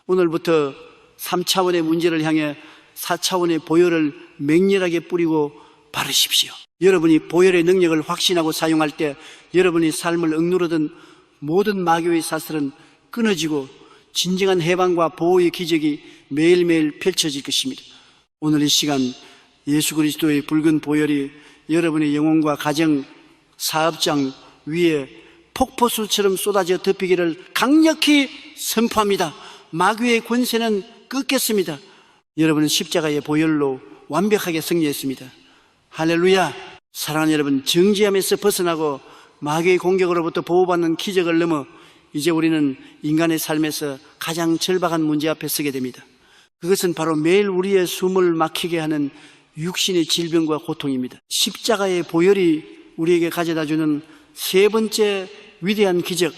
Speaker 1: 오늘부터 3차원의 문제를 향해 4차원의 보혈을 맹렬하게 뿌리고 바르십시오. 여러분이 보혈의 능력을 확신하고 사용할 때 여러분의 삶을 억누르던 모든 마귀의 사슬은 끊어지고 진정한 해방과 보호의 기적이 매일매일 펼쳐질 것입니다. 오늘 이 시간 예수 그리스도의 붉은 보혈이 여러분의 영혼과 가정, 사업장 위에 폭포수처럼 쏟아져 덮이기를 강력히 선포합니다. 마귀의 권세는 끊겠습니다. 여러분은 십자가의 보혈로 완벽하게 승리했습니다. 할렐루야. 사랑하는 여러분, 정죄함에서 벗어나고 마귀의 공격으로부터 보호받는 기적을 넘어 이제 우리는 인간의 삶에서 가장 절박한 문제 앞에 서게 됩니다. 그것은 바로 매일 우리의 숨을 막히게 하는 육신의 질병과 고통입니다. 십자가의 보혈이 우리에게 가져다주는 세 번째 위대한 기적,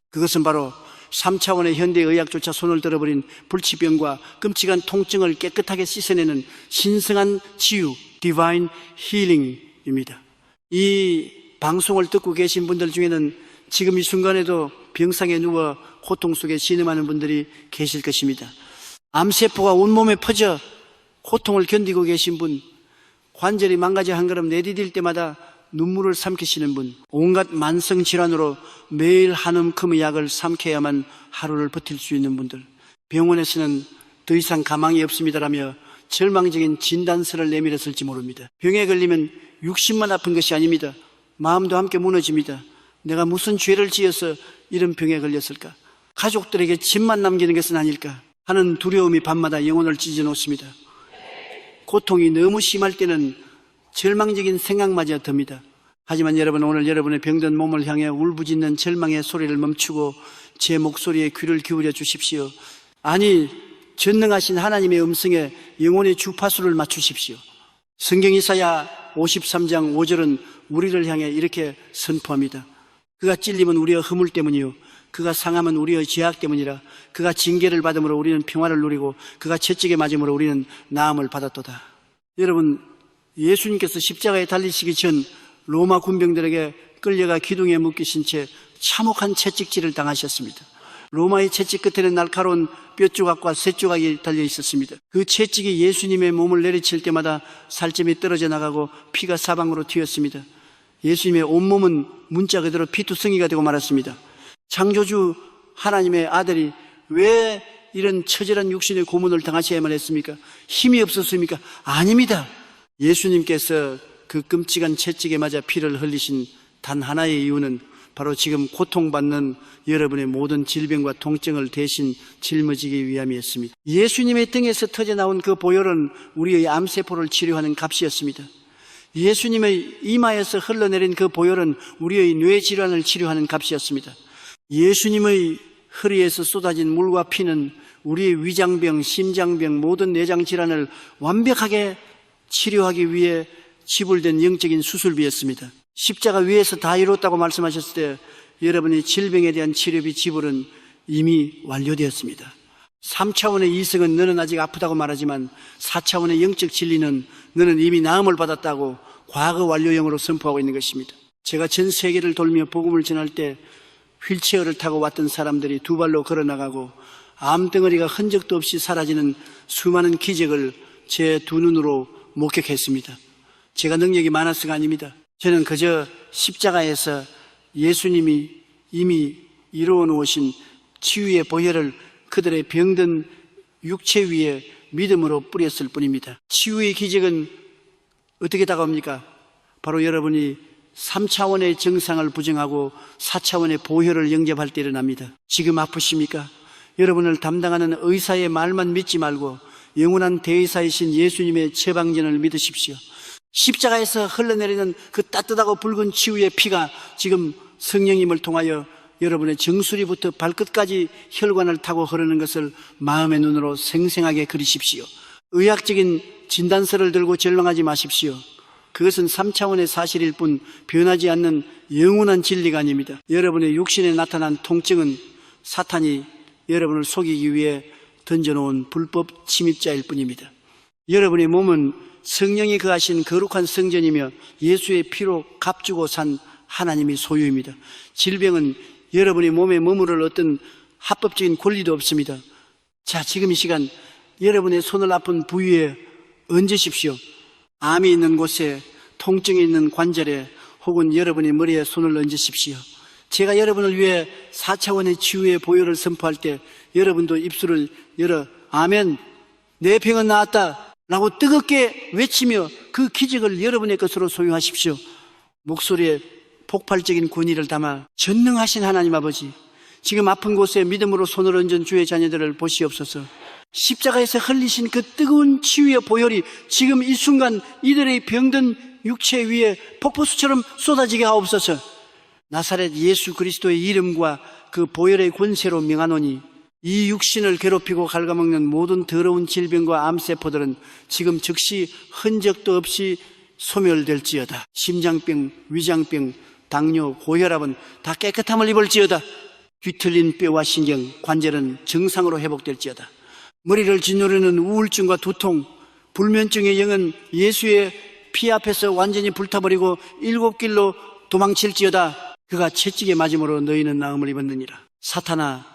Speaker 1: 그것은 바로 3차원의 현대의학조차 손을 들어버린 불치병과 끔찍한 통증을 깨끗하게 씻어내는 신성한 치유, Divine Healing입니다. 이 방송을 듣고 계신 분들 중에는 지금 이 순간에도 병상에 누워 고통 속에 신음하는 분들이 계실 것입니다. 암세포가 온몸에 퍼져 고통을 견디고 계신 분, 관절이 망가져 한 걸음 내디딜 때마다 눈물을 삼키시는 분, 온갖 만성질환으로 매일 한 움큼의 약을 삼켜야만 하루를 버틸 수 있는 분들, 병원에서는 더 이상 가망이 없습니다라며 절망적인 진단서를 내밀었을지 모릅니다. 병에 걸리면 육신만 아픈 것이 아닙니다. 마음도 함께 무너집니다. 내가 무슨 죄를 지어서 이런 병에 걸렸을까? 가족들에게 짐만 남기는 것은 아닐까 하는 두려움이 밤마다 영혼을 찢어 놓습니다. 고통이 너무 심할 때는 절망적인 생각마저 듭니다. 하지만 여러분, 오늘 여러분의 병든 몸을 향해 울부짖는 절망의 소리를 멈추고 제 목소리에 귀를 기울여 주십시오. 아니, 전능하신 하나님의 음성에 영혼의 주파수를 맞추십시오. 성경 이사야 53장 5절은 우리를 향해 이렇게 선포합니다. 그가 찔림은 우리의 허물 때문이요, 그가 상함은 우리의 죄악 때문이라. 그가 징계를 받음으로 우리는 평화를 누리고 그가 채찍에 맞음으로 우리는 나음을 받았도다. 여러분, 예수님께서 십자가에 달리시기 전 로마 군병들에게 끌려가 기둥에 묶이신 채 참혹한 채찍질을 당하셨습니다. 로마의 채찍 끝에는 날카로운 뼈조각과 쇠조각이 달려 있었습니다. 그 채찍이 예수님의 몸을 내리칠 때마다 살점이 떨어져 나가고 피가 사방으로 튀었습니다. 예수님의 온몸은 문자 그대로 피투성이가 되고 말았습니다. 창조주 하나님의 아들이 왜 이런 처절한 육신의 고문을 당하셔야만 했습니까? 힘이 없었습니까? 아닙니다. 예수님께서 그 끔찍한 채찍에 맞아 피를 흘리신 단 하나의 이유는 바로 지금 고통받는 여러분의 모든 질병과 통증을 대신 짊어지기 위함이었습니다. 예수님의 등에서 터져나온 그 보혈은 우리의 암세포를 치료하는 값이었습니다. 예수님의 이마에서 흘러내린 그 보혈은 우리의 뇌질환을 치료하는 값이었습니다. 예수님의 허리에서 쏟아진 물과 피는 우리의 위장병, 심장병, 모든 내장질환을 완벽하게 치료하기 위해 지불된 영적인 수술비였습니다. 십자가 위에서 다 이뤘다고 말씀하셨을 때 여러분의 질병에 대한 치료비 지불은 이미 완료되었습니다. 3차원의 이성은 너는 아직 아프다고 말하지만 4차원의 영적 진리는 너는 이미 나음을 받았다고 과거 완료형으로 선포하고 있는 것입니다. 제가 전 세계를 돌며 복음을 전할 때 휠체어를 타고 왔던 사람들이 두 발로 걸어나가고 암덩어리가 흔적도 없이 사라지는 수많은 기적을 제 두 눈으로 목격했습니다. 제가 능력이 많아서가 아닙니다. 저는 그저 십자가에서 예수님이 이미 이루어 놓으신 치유의 보혈을 그들의 병든 육체 위에 믿음으로 뿌렸을 뿐입니다. 치유의 기적은 어떻게 다가옵니까? 바로 여러분이 3차원의 정상을 부정하고 4차원의 보혈을 영접할 때 일어납니다. 지금 아프십니까? 여러분을 담당하는 의사의 말만 믿지 말고 영원한 대의사이신 예수님의 처방전을 믿으십시오. 십자가에서 흘러내리는 그 따뜻하고 붉은 치유의 피가 지금 성령님을 통하여 여러분의 정수리부터 발끝까지 혈관을 타고 흐르는 것을 마음의 눈으로 생생하게 그리십시오. 의학적인 진단서를 들고 절망하지 마십시오. 그것은 3차원의 사실일 뿐 변하지 않는 영원한 진리가 아닙니다. 여러분의 육신에 나타난 통증은 사탄이 여러분을 속이기 위해 던져놓은 불법 침입자일 뿐입니다. 여러분의 몸은 성령이 거하신 거룩한 성전이며 예수의 피로 값주고 산 하나님의 소유입니다. 질병은 여러분의 몸에 머무를 어떤 합법적인 권리도 없습니다. 자, 지금 이 시간 여러분의 손을 아픈 부위에 얹으십시오. 암이 있는 곳에, 통증이 있는 관절에, 혹은 여러분의 머리에 손을 얹으십시오. 제가 여러분을 위해 4차원의 치유의 보혈을 선포할 때 여러분도 입술을 열어 아멘, 내 병은 나았다 라고 뜨겁게 외치며 그 기적을 여러분의 것으로 소유하십시오. 목소리에 폭발적인 권위를 담아 전능하신 하나님 아버지, 지금 아픈 곳에 믿음으로 손을 얹은 주의 자녀들을 보시옵소서. 십자가에서 흘리신 그 뜨거운 치유의 보혈이 지금 이 순간 이들의 병든 육체 위에 폭포수처럼 쏟아지게 하옵소서. 나사렛 예수 그리스도의 이름과 그 보혈의 권세로 명하노니 이 육신을 괴롭히고 갉아먹는 모든 더러운 질병과 암세포들은 지금 즉시 흔적도 없이 소멸될지어다. 심장병, 위장병, 당뇨, 고혈압은 다 깨끗함을 입을지어다. 뒤틀린 뼈와 신경, 관절은 정상으로 회복될지어다. 머리를 짓누르는 우울증과 두통, 불면증의 영은 예수의 피 앞에서 완전히 불타버리고 7길로 도망칠지어다. 그가 채찍에 맞음으로 너희는 나음을 입었느니라. 사탄아,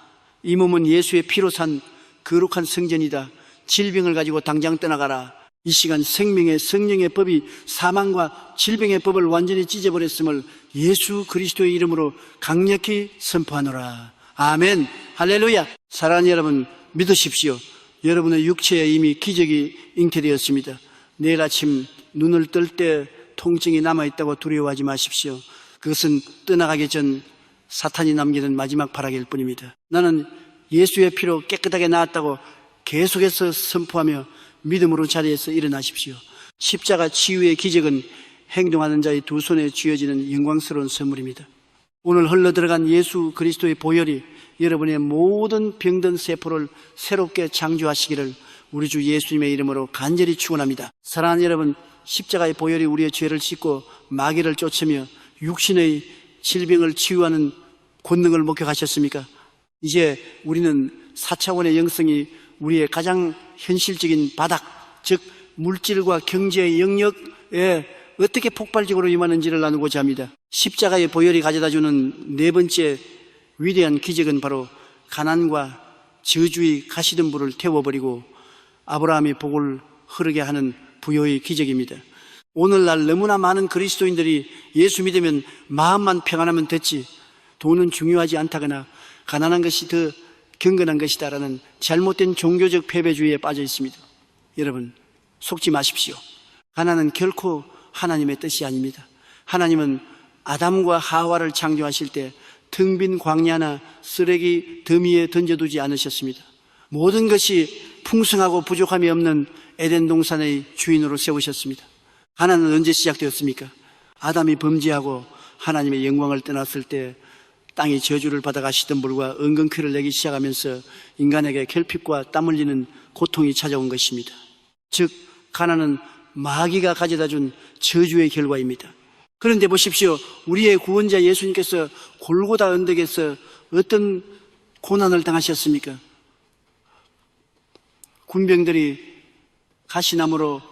Speaker 1: 이 몸은 예수의 피로 산 거룩한 성전이다. 질병을 가지고 당장 떠나가라. 이 시간 생명의 성령의 법이 사망과 질병의 법을 완전히 찢어버렸음을 예수 그리스도의 이름으로 강력히 선포하노라. 아멘. 할렐루야. 사랑하는 여러분, 믿으십시오. 여러분의 육체에 이미 기적이 잉태되었습니다. 내일 아침 눈을 뜰 때 통증이 남아있다고 두려워하지 마십시오. 그것은 떠나가기 전 사탄이 남기는 마지막 발악일 뿐입니다. 나는 예수의 피로 깨끗하게 나았다고 계속해서 선포하며 믿음으로 자리에서 일어나십시오. 십자가 치유의 기적은 행동하는 자의 두 손에 쥐어지는 영광스러운 선물입니다. 오늘 흘러들어간 예수 그리스도의 보혈이 여러분의 모든 병든 세포를 새롭게 창조하시기를 우리 주 예수님의 이름으로 간절히 축원합니다. 사랑하는 여러분, 십자가의 보혈이 우리의 죄를 씻고 마귀를 쫓으며 육신의 질병을 치유하는 권능을 목격하셨습니까? 이제 우리는 4차원의 영성이 우리의 가장 현실적인 바닥, 즉 물질과 경제의 영역에 어떻게 폭발적으로 임하는지를 나누고자 합니다. 십자가의 보혈이 가져다주는 네 번째 위대한 기적은 바로 가난과 저주의 가시덤불을 태워버리고 아브라함의 복을 흐르게 하는 부요의 기적입니다. 오늘날 너무나 많은 그리스도인들이 예수 믿으면 마음만 평안하면 됐지, 돈은 중요하지 않다거나 가난한 것이 더 경건한 것이다라는 잘못된 종교적 패배주의에 빠져 있습니다. 여러분, 속지 마십시오. 가난은 결코 하나님의 뜻이 아닙니다. 하나님은 아담과 하와를 창조하실 때 텅 빈 광야나 쓰레기 더미에 던져두지 않으셨습니다. 모든 것이 풍성하고 부족함이 없는 에덴 동산의 주인으로 세우셨습니다. 가난은 언제 시작되었습니까? 아담이 범죄하고 하나님의 영광을 떠났을 때 땅이 저주를 받아가시던 불과 은근퀴를 내기 시작하면서 인간에게 결핍과 땀 흘리는 고통이 찾아온 것입니다. 즉 가난은 마귀가 가져다준 저주의 결과입니다. 그런데 보십시오. 우리의 구원자 예수님께서 골고다 언덕에서 어떤 고난을 당하셨습니까? 군병들이 가시나무로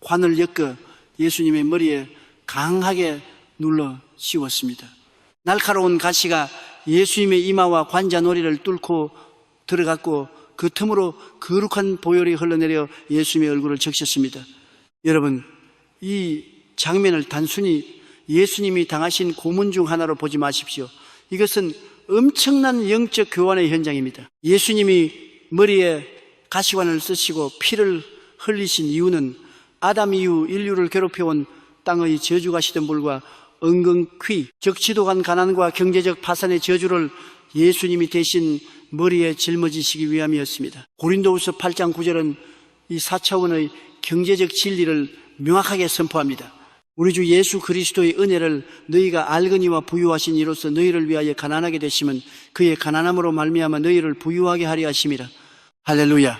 Speaker 1: 관을 엮어 예수님의 머리에 강하게 눌러 씌웠습니다. 날카로운 가시가 예수님의 이마와 관자놀이를 뚫고 들어갔고 그 틈으로 거룩한 보혈이 흘러내려 예수님의 얼굴을 적셨습니다. 여러분, 이 장면을 단순히 예수님이 당하신 고문 중 하나로 보지 마십시오. 이것은 엄청난 영적 교환의 현장입니다. 예수님이 머리에 가시관을 쓰시고 피를 흘리신 이유는 아담 이후 인류를 괴롭혀온 땅의 저주가시덤불과 은근퀴, 즉 지독한 가난과 경제적 파산의 저주를 예수님이 대신 머리에 짊어지시기 위함이었습니다. 고린도후서 8장 9절은 이 4차원의 경제적 진리를 명확하게 선포합니다. 우리 주 예수 그리스도의 은혜를 너희가 알거니와 부유하신 이로써 너희를 위하여 가난하게 되시면 그의 가난함으로 말미암아 너희를 부유하게 하려 하심이라. 할렐루야.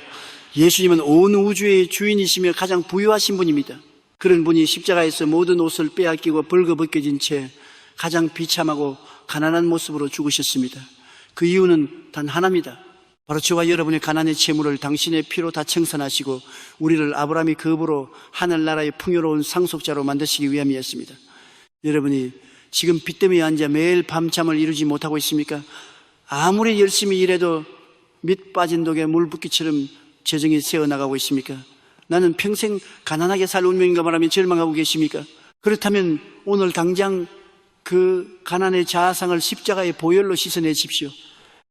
Speaker 1: 예수님은 온 우주의 주인이시며 가장 부유하신 분입니다. 그런 분이 십자가에서 모든 옷을 빼앗기고 벌거벗겨진 채 가장 비참하고 가난한 모습으로 죽으셨습니다. 그 이유는 단 하나입니다. 바로 저와 여러분의 가난의 채무를 당신의 피로 다 청산하시고 우리를 아브라함의 겁으로 하늘나라의 풍요로운 상속자로 만드시기 위함이었습니다. 여러분이 지금 빚 때문에 앉아 매일 밤잠을 이루지 못하고 있습니까? 아무리 열심히 일해도 밑 빠진 독에 물 붓기처럼 재정이 새어나가고 있습니까? 나는 평생 가난하게 살 운명인가 말하며 절망하고 계십니까? 그렇다면 오늘 당장 그 가난의 자아상을 십자가의 보혈로 씻어내십시오.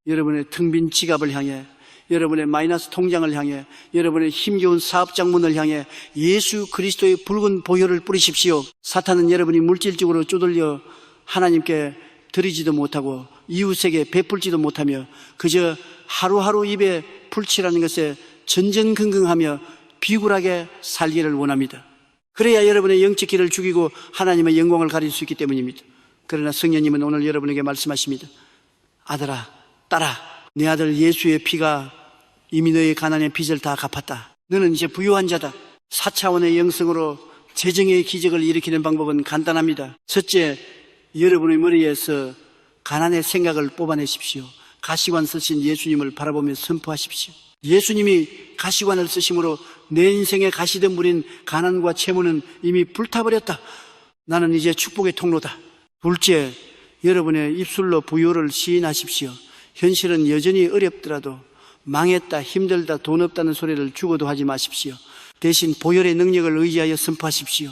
Speaker 1: 여러분의 텅 빈 지갑을 향해, 여러분의 마이너스 통장을 향해, 여러분의 힘겨운 사업장문을 향해 예수 그리스도의 붉은 보혈을 뿌리십시오. 사탄은 여러분이 물질적으로 쪼들려 하나님께 드리지도 못하고 이웃에게 베풀지도 못하며 그저 하루하루 입에 풀칠하는 것에 전전긍긍하며 비굴하게 살기를 원합니다. 그래야 여러분의 영적 길을 죽이고 하나님의 영광을 가릴 수 있기 때문입니다. 그러나 성령님은 오늘 여러분에게 말씀하십니다. 아들아, 딸아, 내 아들 예수의 피가 이미 너의 가난의 빚을 다 갚았다. 너는 이제 부유한 자다. 4차원의 영성으로 재정의 기적을 일으키는 방법은 간단합니다. 첫째, 여러분의 머리에서 가난의 생각을 뽑아내십시오. 가시관 쓰신 예수님을 바라보며 선포하십시오. 예수님이 가시관을 쓰심으로 내 인생에 가시던 물인 가난과 채무는 이미 불타버렸다. 나는 이제 축복의 통로다. 둘째, 여러분의 입술로 부요를 시인하십시오. 현실은 여전히 어렵더라도 망했다, 힘들다, 돈 없다는 소리를 죽어도 하지 마십시오. 대신 보혈의 능력을 의지하여 선포하십시오.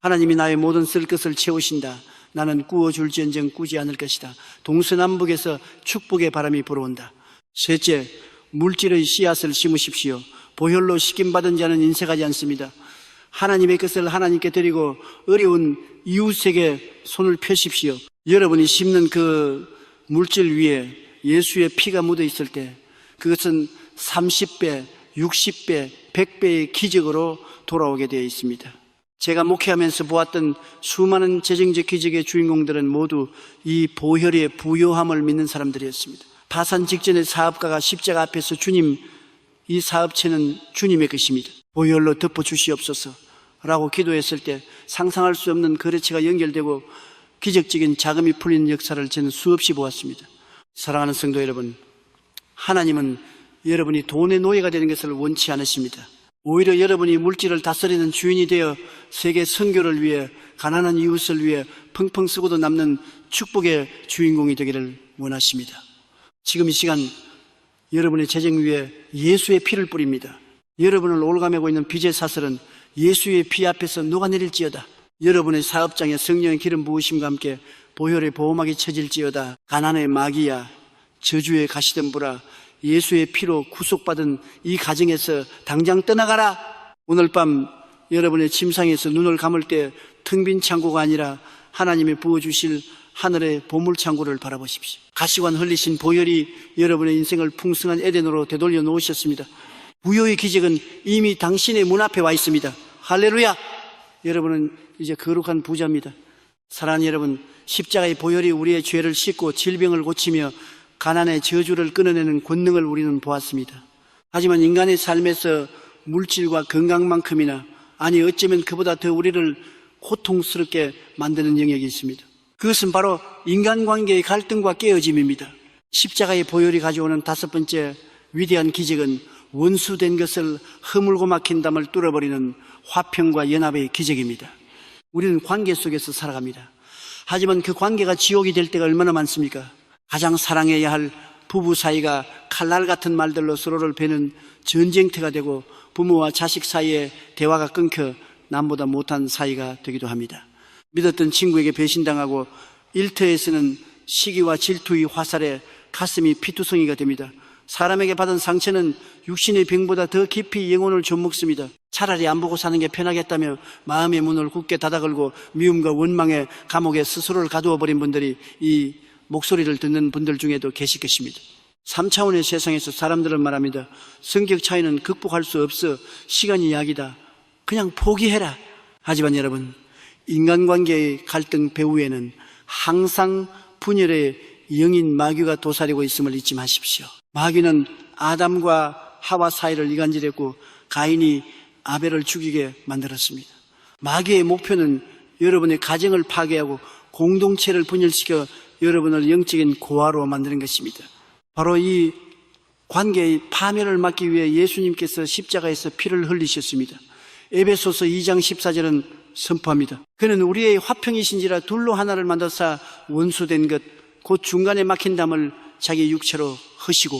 Speaker 1: 하나님이 나의 모든 쓸 것을 채우신다. 나는 꾸어줄지언정 꾸지 않을 것이다. 동서남북에서 축복의 바람이 불어온다. 셋째, 물질의 씨앗을 심으십시오. 보혈로 식임받은 자는 인색하지 않습니다. 하나님의 것을 하나님께 드리고 어려운 이웃에게 손을 펴십시오. 여러분이 심는 그 물질 위에 예수의 피가 묻어 있을 때 그것은 30배, 60배, 100배의 기적으로 돌아오게 되어 있습니다. 제가 목회하면서 보았던 수많은 재정적 기적의 주인공들은 모두 이 보혈의 부요함을 믿는 사람들이었습니다. 파산 직전의 사업가가 십자가 앞에서 주님, 이 사업체는 주님의 것입니다. 보혈로 덮어주시옵소서 라고 기도했을 때 상상할 수 없는 거래처가 연결되고 기적적인 자금이 풀리는 역사를 저는 수없이 보았습니다. 사랑하는 성도 여러분, 하나님은 여러분이 돈의 노예가 되는 것을 원치 않으십니다. 오히려 여러분이 물질을 다스리는 주인이 되어 세계 선교를 위해 가난한 이웃을 위해 펑펑 쓰고도 남는 축복의 주인공이 되기를 원하십니다. 지금 이 시간 여러분의 재정 위에 예수의 피를 뿌립니다. 여러분을 올가매고 있는 빚의 사슬은 예수의 피 앞에서 녹아내릴지어다. 여러분의 사업장에 성령의 기름 부으심과 함께 보혈의 보호막이 쳐질지어다. 가난의 마귀야, 저주의 가시덤불아, 예수의 피로 구속받은 이 가정에서 당장 떠나가라. 오늘 밤 여러분의 침상에서 눈을 감을 때 텅 빈 창고가 아니라 하나님이 부어주실 하늘의 보물창고를 바라보십시오. 가시관 흘리신 보혈이 여러분의 인생을 풍성한 에덴으로 되돌려 놓으셨습니다. 부요의 기적은 이미 당신의 문 앞에 와 있습니다. 할렐루야! 여러분은 이제 거룩한 부자입니다. 사랑하는 여러분, 십자가의 보혈이 우리의 죄를 씻고 질병을 고치며 가난의 저주를 끊어내는 권능을 우리는 보았습니다. 하지만 인간의 삶에서 물질과 건강만큼이나, 아니 어쩌면 그보다 더 우리를 고통스럽게 만드는 영역이 있습니다. 그것은 바로 인간관계의 갈등과 깨어짐입니다. 십자가의 보혈이 가져오는 다섯 번째 위대한 기적은 원수된 것을 허물고 막힌 담을 뚫어버리는 화평과 연합의 기적입니다. 우리는 관계 속에서 살아갑니다. 하지만 그 관계가 지옥이 될 때가 얼마나 많습니까? 가장 사랑해야 할 부부 사이가 칼날 같은 말들로 서로를 베는 전쟁터가 되고 부모와 자식 사이에 대화가 끊겨 남보다 못한 사이가 되기도 합니다. 믿었던 친구에게 배신당하고 일터에서는 시기와 질투의 화살에 가슴이 피투성이가 됩니다. 사람에게 받은 상처는 육신의 병보다 더 깊이 영혼을 좀먹습니다. 차라리 안 보고 사는 게 편하겠다며 마음의 문을 굳게 닫아걸고 미움과 원망의 감옥에 스스로를 가두어 버린 분들이 이 목소리를 듣는 분들 중에도 계실 것입니다. 3차원의 세상에서 사람들은 말합니다. 성격 차이는 극복할 수 없어. 시간이 약이다. 그냥 포기해라. 하지만 여러분, 인간관계의 갈등 배후에는 항상 분열의 영인 마귀가 도사리고 있음을 잊지 마십시오. 마귀는 아담과 하와 사이를 이간질했고 가인이 아벨을 죽이게 만들었습니다. 마귀의 목표는 여러분의 가정을 파괴하고 공동체를 분열시켜 여러분을 영적인 고아로 만드는 것입니다. 바로 이 관계의 파멸을 막기 위해 예수님께서 십자가에서 피를 흘리셨습니다. 에베소서 2장 14절은 선포합니다. 그는 우리의 화평이신지라 둘로 하나를 만드사 원수된 것 곧 중간에 막힌 담을 자기 육체로 허시고.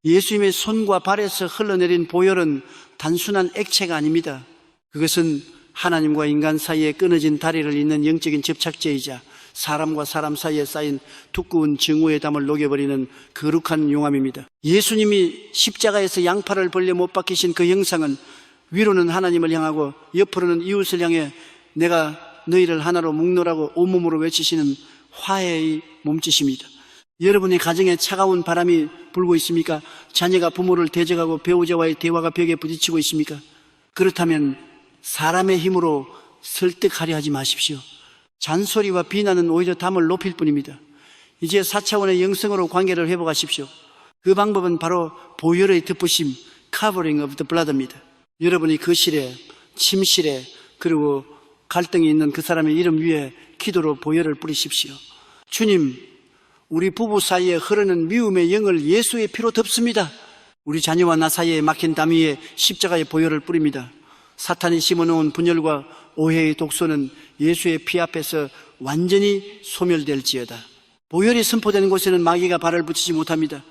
Speaker 1: 예수님의 손과 발에서 흘러내린 보혈은 단순한 액체가 아닙니다. 그것은 하나님과 인간 사이에 끊어진 다리를 잇는 영적인 접착제이자 사람과 사람 사이에 쌓인 두꺼운 증오의 담을 녹여버리는 거룩한 용암입니다. 예수님이 십자가에서 양팔을 벌려 못 박히신 그 형상은 위로는 하나님을 향하고 옆으로는 이웃을 향해 내가 너희를 하나로 묶노라고 온몸으로 외치시는 화해의 몸짓입니다. 여러분의 가정에 차가운 바람이 불고 있습니까? 자녀가 부모를 대적하고 배우자와의 대화가 벽에 부딪히고 있습니까? 그렇다면 사람의 힘으로 설득하려 하지 마십시오. 잔소리와 비난은 오히려 담을 높일 뿐입니다. 이제 4차원의 영성으로 관계를 회복하십시오. 그 방법은 바로 보혈의 덮으심, covering of the blood입니다. 여러분이 거실에, 침실에, 그리고 갈등이 있는 그 사람의 이름 위에 기도로 보혈을 뿌리십시오. 주님, 우리 부부 사이에 흐르는 미움의 영을 예수의 피로 덮습니다. 우리 자녀와 나 사이에 막힌 담 위에 십자가의 보혈을 뿌립니다. 사탄이 심어놓은 분열과 오해의 독소는 예수의 피 앞에서 완전히 소멸될지어다. 보혈이 선포되는 곳에는 마귀가 발을 붙이지 못합니다.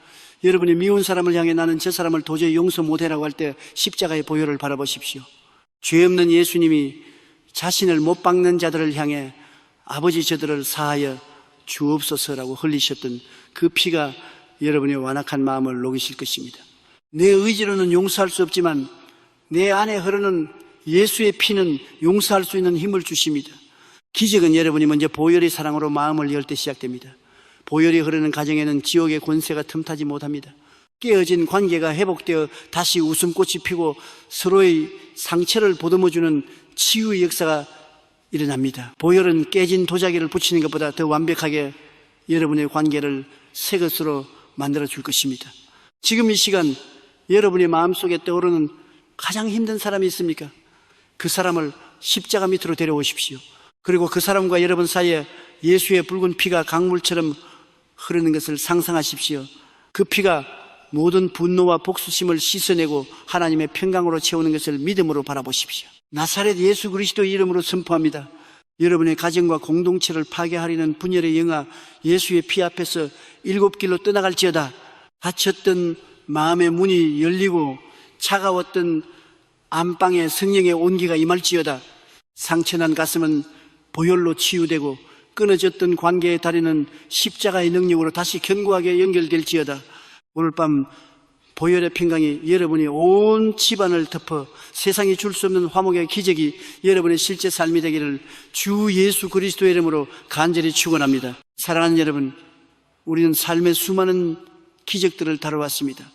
Speaker 1: 여러분이 미운 사람을 향해 나는 저 사람을 도저히 용서 못해라고 할 때 십자가의 보혈을 바라보십시오. 죄 없는 예수님이 자신을 못 박는 자들을 향해 아버지 저들을 사하여 주옵소서라고 흘리셨던 그 피가 여러분의 완악한 마음을 녹이실 것입니다. 내 의지로는 용서할 수 없지만 내 안에 흐르는 예수의 피는 용서할 수 있는 힘을 주십니다. 기적은 여러분이 먼저 보혈의 사랑으로 마음을 열 때 시작됩니다. 보혈이 흐르는 가정에는 지옥의 권세가 틈타지 못합니다. 깨어진 관계가 회복되어 다시 웃음꽃이 피고 서로의 상처를 보듬어주는 치유의 역사가 일어납니다. 보혈은 깨진 도자기를 붙이는 것보다 더 완벽하게 여러분의 관계를 새 것으로 만들어 줄 것입니다. 지금 이 시간 여러분의 마음속에 떠오르는 가장 힘든 사람이 있습니까? 그 사람을 십자가 밑으로 데려오십시오. 그리고 그 사람과 여러분 사이에 예수의 붉은 피가 강물처럼 흐르는 것을 상상하십시오. 그 피가 모든 분노와 복수심을 씻어내고 하나님의 평강으로 채우는 것을 믿음으로 바라보십시오. 나사렛 예수 그리스도의 이름으로 선포합니다. 여러분의 가정과 공동체를 파괴하려는 분열의 영아 예수의 피 앞에서 7길로 떠나갈지어다. 닫혔던 마음의 문이 열리고 차가웠던 안방에 성령의 온기가 임할지어다. 상처난 가슴은 보혈로 치유되고 끊어졌던 관계의 다리는 십자가의 능력으로 다시 견고하게 연결될지어다. 오늘 밤 보혈의 평강이 여러분이 온 집안을 덮어 세상이 줄 수 없는 화목의 기적이 여러분의 실제 삶이 되기를 주 예수 그리스도의 이름으로 간절히 축원합니다. 사랑하는 여러분, 우리는 삶의 수많은 기적들을 다뤄왔습니다.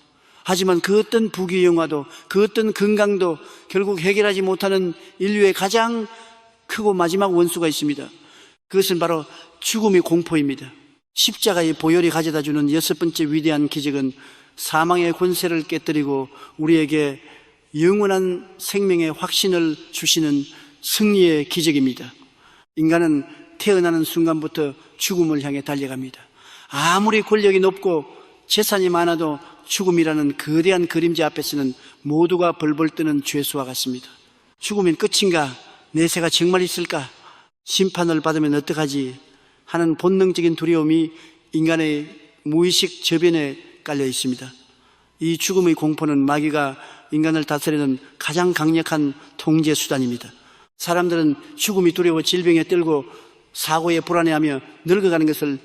Speaker 1: 하지만 그 어떤 부귀 영화도 그 어떤 건강도 결국 해결하지 못하는 인류의 가장 크고 마지막 원수가 있습니다. 그것은 바로 죽음의 공포입니다. 십자가의 보혈이 가져다주는 6번째 위대한 기적은 사망의 권세를 깨뜨리고 우리에게 영원한 생명의 확신을 주시는 승리의 기적입니다. 인간은 태어나는 순간부터 죽음을 향해 달려갑니다. 아무리 권력이 높고 재산이 많아도 죽음이라는 거대한 그림자 앞에서는 모두가 벌벌 뜨는 죄수와 같습니다. 죽으면 끝인가? 내세가 정말 있을까? 심판을 받으면 어떡하지? 하는 본능적인 두려움이 인간의 무의식 저변에 깔려 있습니다. 이 죽음의 공포는 마귀가 인간을 다스리는 가장 강력한 통제 수단입니다. 사람들은 죽음이 두려워 질병에 떨고 사고에 불안해하며 늙어가는 것을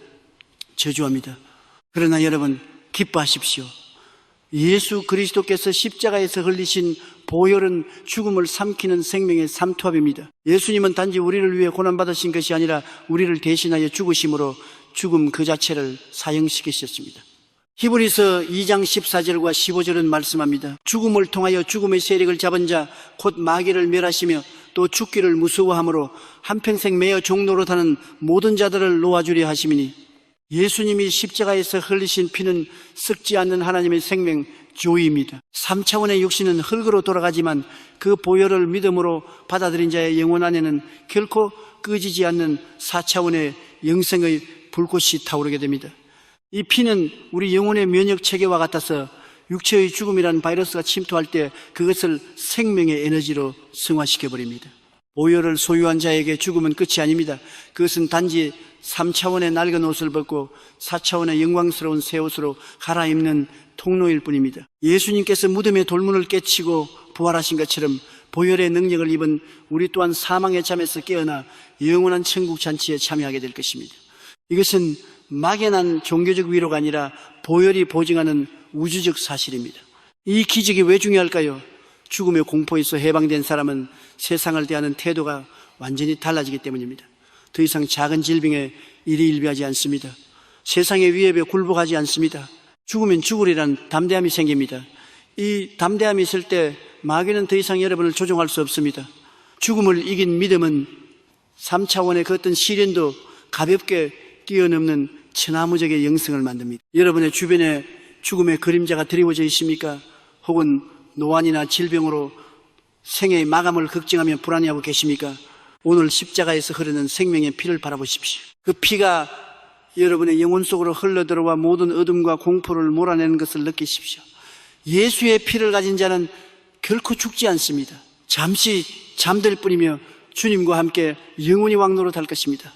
Speaker 1: 저주합니다. 그러나 여러분 기뻐하십시오. 예수 그리스도께서 십자가에서 흘리신 보혈은 죽음을 삼키는 생명의 삼투압입니다. 예수님은 단지 우리를 위해 고난받으신 것이 아니라 우리를 대신하여 죽으심으로 죽음 그 자체를 사형시키셨습니다. 히브리서 2장 14절과 15절은 말씀합니다. 죽음을 통하여 죽음의 세력을 잡은 자 곧 마귀를 멸하시며 또 죽기를 무서워함으로 한평생 매어 종노릇하는 모든 자들을 놓아주려 하심이니 예수님이 십자가에서 흘리신 피는 썩지 않는 하나님의 생명 조이입니다. 3차원의 육신은 흙으로 돌아가지만 그 보혈을 믿음으로 받아들인 자의 영혼 안에는 결코 꺼지지 않는 4차원의 영생의 불꽃이 타오르게 됩니다. 이 피는 우리 영혼의 면역 체계와 같아서 육체의 죽음이라는 바이러스가 침투할 때 그것을 생명의 에너지로 승화시켜버립니다. 보혈을 소유한 자에게 죽음은 끝이 아닙니다. 그것은 단지 3차원의 낡은 옷을 벗고 4차원의 영광스러운 새 옷으로 갈아입는 통로일 뿐입니다. 예수님께서 무덤의 돌문을 깨치고 부활하신 것처럼 보혈의 능력을 입은 우리 또한 사망의 잠에서 깨어나 영원한 천국 잔치에 참여하게 될 것입니다. 이것은 막연한 종교적 위로가 아니라 보혈이 보증하는 우주적 사실입니다. 이 기적이 왜 중요할까요? 죽음의 공포에서 해방된 사람은 세상을 대하는 태도가 완전히 달라지기 때문입니다. 더 이상 작은 질병에 일희일비하지 않습니다. 세상의 위협에 굴복하지 않습니다. 죽으면 죽으리라는 담대함이 생깁니다. 이 담대함이 있을 때 마귀는 더 이상 여러분을 조종할 수 없습니다. 죽음을 이긴 믿음은 3차원의 그 어떤 시련도 가볍게 뛰어넘는 천하무적의 영성을 만듭니다. 여러분의 주변에 죽음의 그림자가 드리워져 있습니까? 혹은 노안이나 질병으로 생애의 마감을 걱정하며 불안해하고 계십니까? 오늘 십자가에서 흐르는 생명의 피를 바라보십시오. 그 피가 여러분의 영혼 속으로 흘러들어와 모든 어둠과 공포를 몰아내는 것을 느끼십시오. 예수의 피를 가진 자는 결코 죽지 않습니다. 잠시 잠들 뿐이며 주님과 함께 영원히 왕노릇할 것입니다.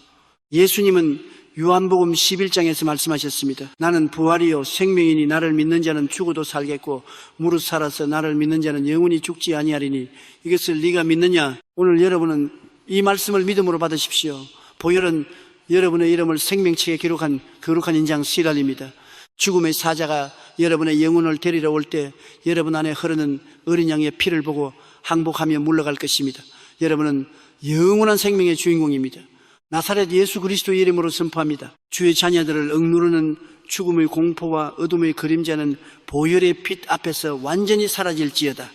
Speaker 1: 예수님은 요한복음 11장에서 말씀하셨습니다. 나는 부활이요 생명이니 나를 믿는 자는 죽어도 살겠고 무릇 살아서 나를 믿는 자는 영원히 죽지 아니하리니 이것을 네가 믿느냐? 오늘 여러분은 이 말씀을 믿음으로 받으십시오. 보혈은 여러분의 이름을 생명책에 기록한 거룩한 인장 씨랄입니다. 죽음의 사자가 여러분의 영혼을 데리러 올 때 여러분 안에 흐르는 어린 양의 피를 보고 항복하며 물러갈 것입니다. 여러분은 영원한 생명의 주인공입니다. 나사렛 예수 그리스도의 이름으로 선포합니다. 주의 자녀들을 억누르는 죽음의 공포와 어둠의 그림자는 보혈의 빛 앞에서 완전히 사라질지어다.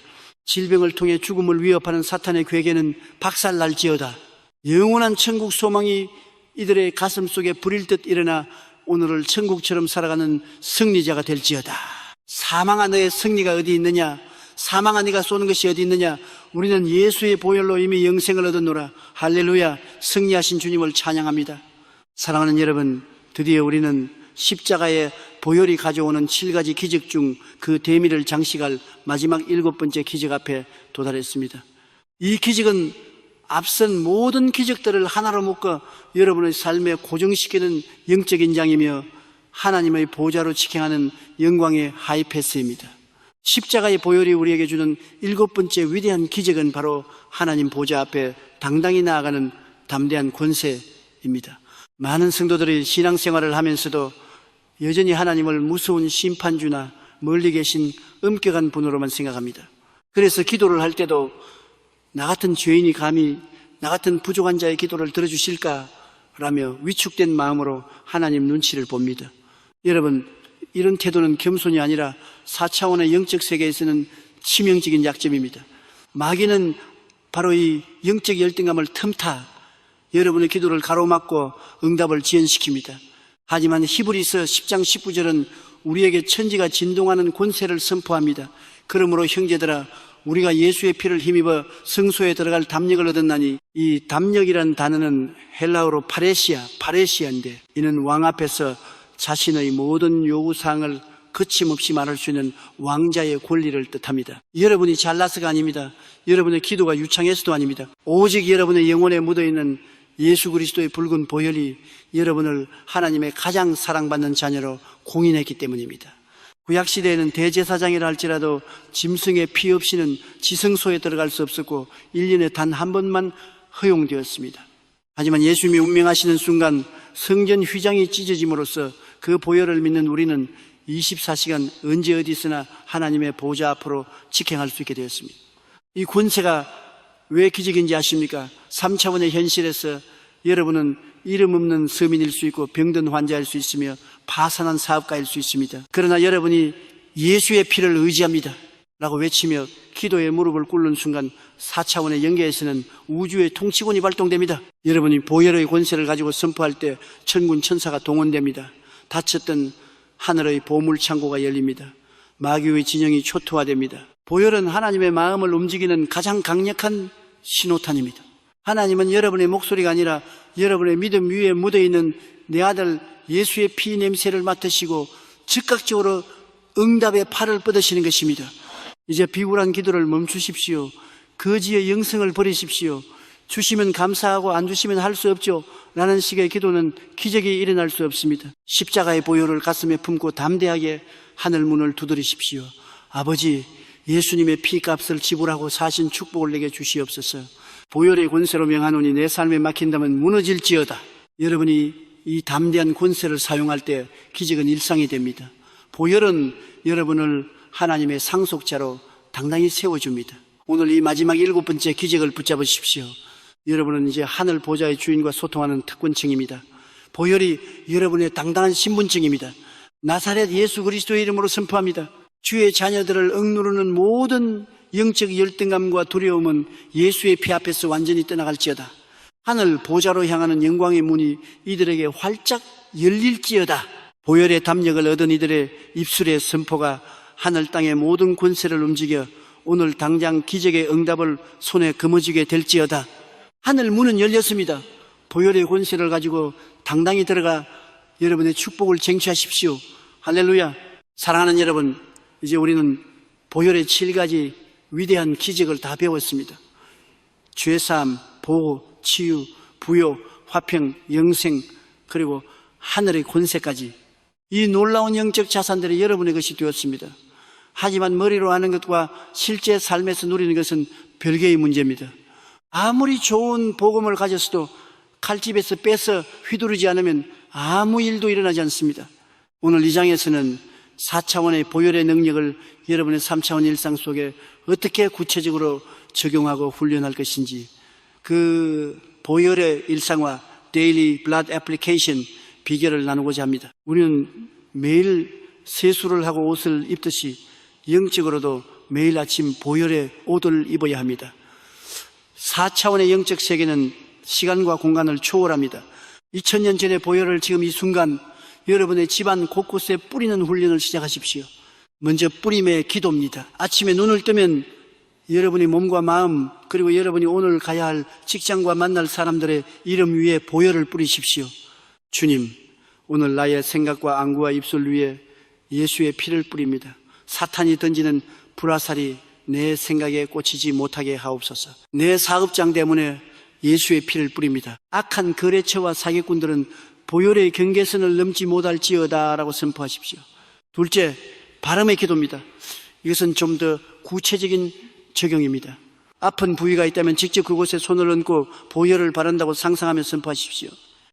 Speaker 1: 질병을 통해 죽음을 위협하는 사탄의 괴계는 박살날지어다. 영원한 천국 소망이 이들의 가슴 속에 불일 듯 일어나 오늘을 천국처럼 살아가는 승리자가 될지어다. 사망아 너의 승리가 어디 있느냐? 사망아 네가 쏘는 것이 어디 있느냐? 우리는 예수의 보혈로 이미 영생을 얻었노라. 할렐루야. 승리하신 주님을 찬양합니다. 사랑하는 여러분, 드디어 우리는 십자가의 보혈이 가져오는 7가지 기적 중 그 대미를 장식할 마지막 7번째 기적 앞에 도달했습니다. 이 기적은 앞선 모든 기적들을 하나로 묶어 여러분의 삶에 고정시키는 영적 인장이며 하나님의 보좌로 직행하는 영광의 하이패스입니다. 십자가의 보혈이 우리에게 주는 7번째 위대한 기적은 바로 하나님 보좌 앞에 당당히 나아가는 담대한 권세입니다. 많은 성도들이 신앙생활을 하면서도 여전히 하나님을 무서운 심판주나 멀리 계신 엄격한 분으로만 생각합니다. 그래서 기도를 할 때도 나 같은 죄인이 감히 나 같은 부족한 자의 기도를 들어주실까라며 위축된 마음으로 하나님 눈치를 봅니다. 여러분, 이런 태도는 겸손이 아니라 4차원의 영적 세계에서는 치명적인 약점입니다. 마귀는 바로 이 영적 열등감을 틈타 여러분의 기도를 가로막고 응답을 지연시킵니다. 하지만 히브리서 10장 19절은 우리에게 천지가 진동하는 권세를 선포합니다. 그러므로 형제들아 우리가 예수의 피를 힘입어 성소에 들어갈 담력을 얻었나니, 이 담력이라는 단어는 헬라어로 파레시아인데 이는 왕 앞에서 자신의 모든 요구사항을 거침없이 말할 수 있는 왕자의 권리를 뜻합니다. 여러분이 잘나서가 아닙니다. 여러분의 기도가 유창해서도 아닙니다. 오직 여러분의 영혼에 묻어있는 예수 그리스도의 붉은 보혈이 여러분을 하나님의 가장 사랑받는 자녀로 공인했기 때문입니다. 구약시대에는 대제사장이라 할지라도 짐승의 피 없이는 지성소에 들어갈 수 없었고 1년에 단 한 번만 허용되었습니다. 하지만 예수님이 운명하시는 순간 성전 휘장이 찢어짐으로써 그 보혈을 믿는 우리는 24시간 언제 어디서나 하나님의 보좌 앞으로 직행할 수 있게 되었습니다. 이 권세가 왜 기적인지 아십니까? 3차원의 현실에서 여러분은 이름 없는 서민일 수 있고 병든 환자일 수 있으며 파산한 사업가일 수 있습니다. 그러나 여러분이 예수의 피를 의지합니다 라고 외치며 기도에 무릎을 꿇는 순간 4차원의 영계에서는 우주의 통치권이 발동됩니다. 여러분이 보혈의 권세를 가지고 선포할 때 천군 천사가 동원됩니다. 닫혔던 하늘의 보물창고가 열립니다. 마귀의 진영이 초토화됩니다. 보혈은 하나님의 마음을 움직이는 가장 강력한 신호탄입니다. 하나님은 여러분의 목소리가 아니라 여러분의 믿음 위에 묻어있는 내 아들 예수의 피 냄새를 맡으시고 즉각적으로 응답의 팔을 뻗으시는 것입니다. 이제 비굴한 기도를 멈추십시오. 거지의 영성을 버리십시오. 주시면 감사하고 안 주시면 할 수 없죠 라는 식의 기도는 기적이 일어날 수 없습니다. 십자가의 보혈을 가슴에 품고 담대하게 하늘문을 두드리십시오. 아버지, 예수님의 피값을 지불하고 사신 축복을 내게 주시옵소서. 보혈의 권세로 명하노니 내 삶에 막힌다면 무너질지어다. 여러분이 이 담대한 권세를 사용할 때 기적은 일상이 됩니다. 보혈은 여러분을 하나님의 상속자로 당당히 세워줍니다. 오늘 이 마지막 7번째 기적을 붙잡으십시오. 여러분은 이제 하늘 보좌의 주인과 소통하는 특권층입니다. 보혈이 여러분의 당당한 신분증입니다. 나사렛 예수 그리스도의 이름으로 선포합니다. 주의 자녀들을 억누르는 모든 영적 열등감과 두려움은 예수의 피 앞에서 완전히 떠나갈지어다. 하늘 보좌로 향하는 영광의 문이 이들에게 활짝 열릴지어다. 보혈의 담력을 얻은 이들의 입술의 선포가 하늘 땅의 모든 권세를 움직여 오늘 당장 기적의 응답을 손에 거머쥐게 될지어다. 하늘 문은 열렸습니다. 보혈의 권세를 가지고 당당히 들어가 여러분의 축복을 쟁취하십시오. 할렐루야. 사랑하는 여러분, 이제 우리는 보혈의 7가지 위대한 기적을 다 배웠습니다. 죄사함, 보호, 치유, 부요, 화평, 영생, 그리고 하늘의 권세까지 이 놀라운 영적 자산들이 여러분의 것이 되었습니다. 하지만 머리로 아는 것과 실제 삶에서 누리는 것은 별개의 문제입니다. 아무리 좋은 복음을 가졌어도 칼집에서 빼서 휘두르지 않으면 아무 일도 일어나지 않습니다. 오늘 이 장에서는 4차원의 보혈의 능력을 여러분의 3차원 일상 속에 어떻게 구체적으로 적용하고 훈련할 것인지, 그 보혈의 일상화 Daily Blood Application 비결을 나누고자 합니다. 우리는 매일 세수를 하고 옷을 입듯이 영적으로도 매일 아침 보혈의 옷을 입어야 합니다. 4차원의 영적 세계는 시간과 공간을 초월합니다. 2000년 전의 보혈을 지금 이 순간 여러분의 집안 곳곳에 뿌리는 훈련을 시작하십시오. 먼저 뿌림의 기도입니다. 아침에 눈을 뜨면 여러분의 몸과 마음, 그리고 여러분이 오늘 가야 할 직장과 만날 사람들의 이름 위에 보혈을 뿌리십시오. 주님, 오늘 나의 생각과 안구와 입술 위에 예수의 피를 뿌립니다. 사탄이 던지는 불화살이 내 생각에 꽂히지 못하게 하옵소서. 내 사업장 때문에 예수의 피를 뿌립니다. 악한 거래처와 사기꾼들은 보혈의 경계선을 넘지 못할지어다라고 선포하십시오. 둘째, 발음의 기도입니다. 이것은 좀 더 구체적인 적용입니다. 아픈 부위가 있다면 직접 그곳에 손을 얹고 보혈을 바른다고 상상하며 선포하십시오.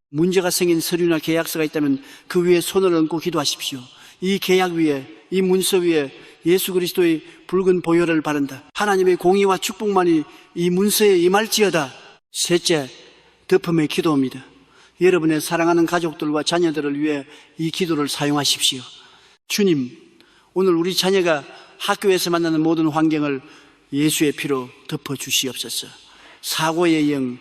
Speaker 1: 문제가 생긴 서류나 계약서가 있다면 그 위에 손을 얹고 기도하십시오. 이 계약 위에, 이 문서 위에 예수 그리스도의 붉은 보혈을 바른다. 하나님의 공의와 축복만이 이 문서에 임할지어다. 셋째, 덮음의 기도입니다. 여러분의 사랑하는 가족들과 자녀들을 위해 이 기도를 사용하십시오. 주님, 오늘 우리 자녀가 학교에서 만나는 모든 환경을 예수의 피로 덮어 주시옵소서. 사고의 영,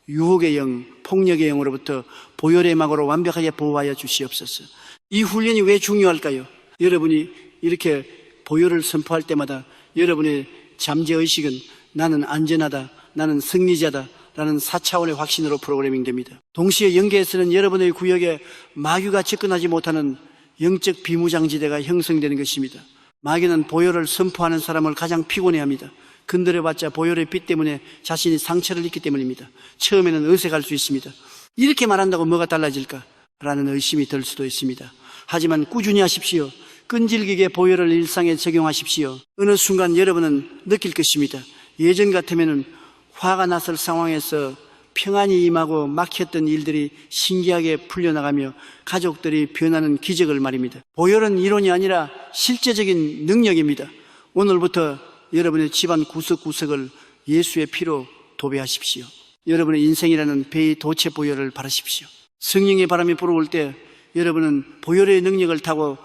Speaker 1: 유혹의 영, 폭력의 영으로부터 보혈의 막으로 완벽하게 보호하여 주시옵소서. 이 훈련이 왜 중요할까요? 여러분이 이렇게 보혈을 선포할 때마다 여러분의 잠재의식은 나는 안전하다, 나는 승리자다 라는 4차원의 확신으로 프로그래밍 됩니다. 동시에 영계에서는 여러분의 구역에 마귀가 접근하지 못하는 영적 비무장지대가 형성되는 것입니다. 마귀는 보혈을 선포하는 사람을 가장 피곤해합니다. 건드려봤자 보혈의 빛 때문에 자신이 상처를 입기 때문입니다. 처음에는 어색할 수 있습니다. 이렇게 말한다고 뭐가 달라질까? 라는 의심이 들 수도 있습니다. 하지만 꾸준히 하십시오. 끈질기게 보혈을 일상에 적용하십시오. 어느 순간 여러분은 느낄 것입니다. 예전 같으면 화가 났을 상황에서 평안이 임하고 막혔던 일들이 신기하게 풀려나가며 가족들이 변하는 기적을 말입니다. 보혈은 이론이 아니라 실제적인 능력입니다. 오늘부터 여러분의 집안 구석구석을 예수의 피로 도배하십시오. 여러분의 인생이라는 배의 도체 보혈을 바르십시오. 성령의 바람이 불어올 때 여러분은 보혈의 능력을 타고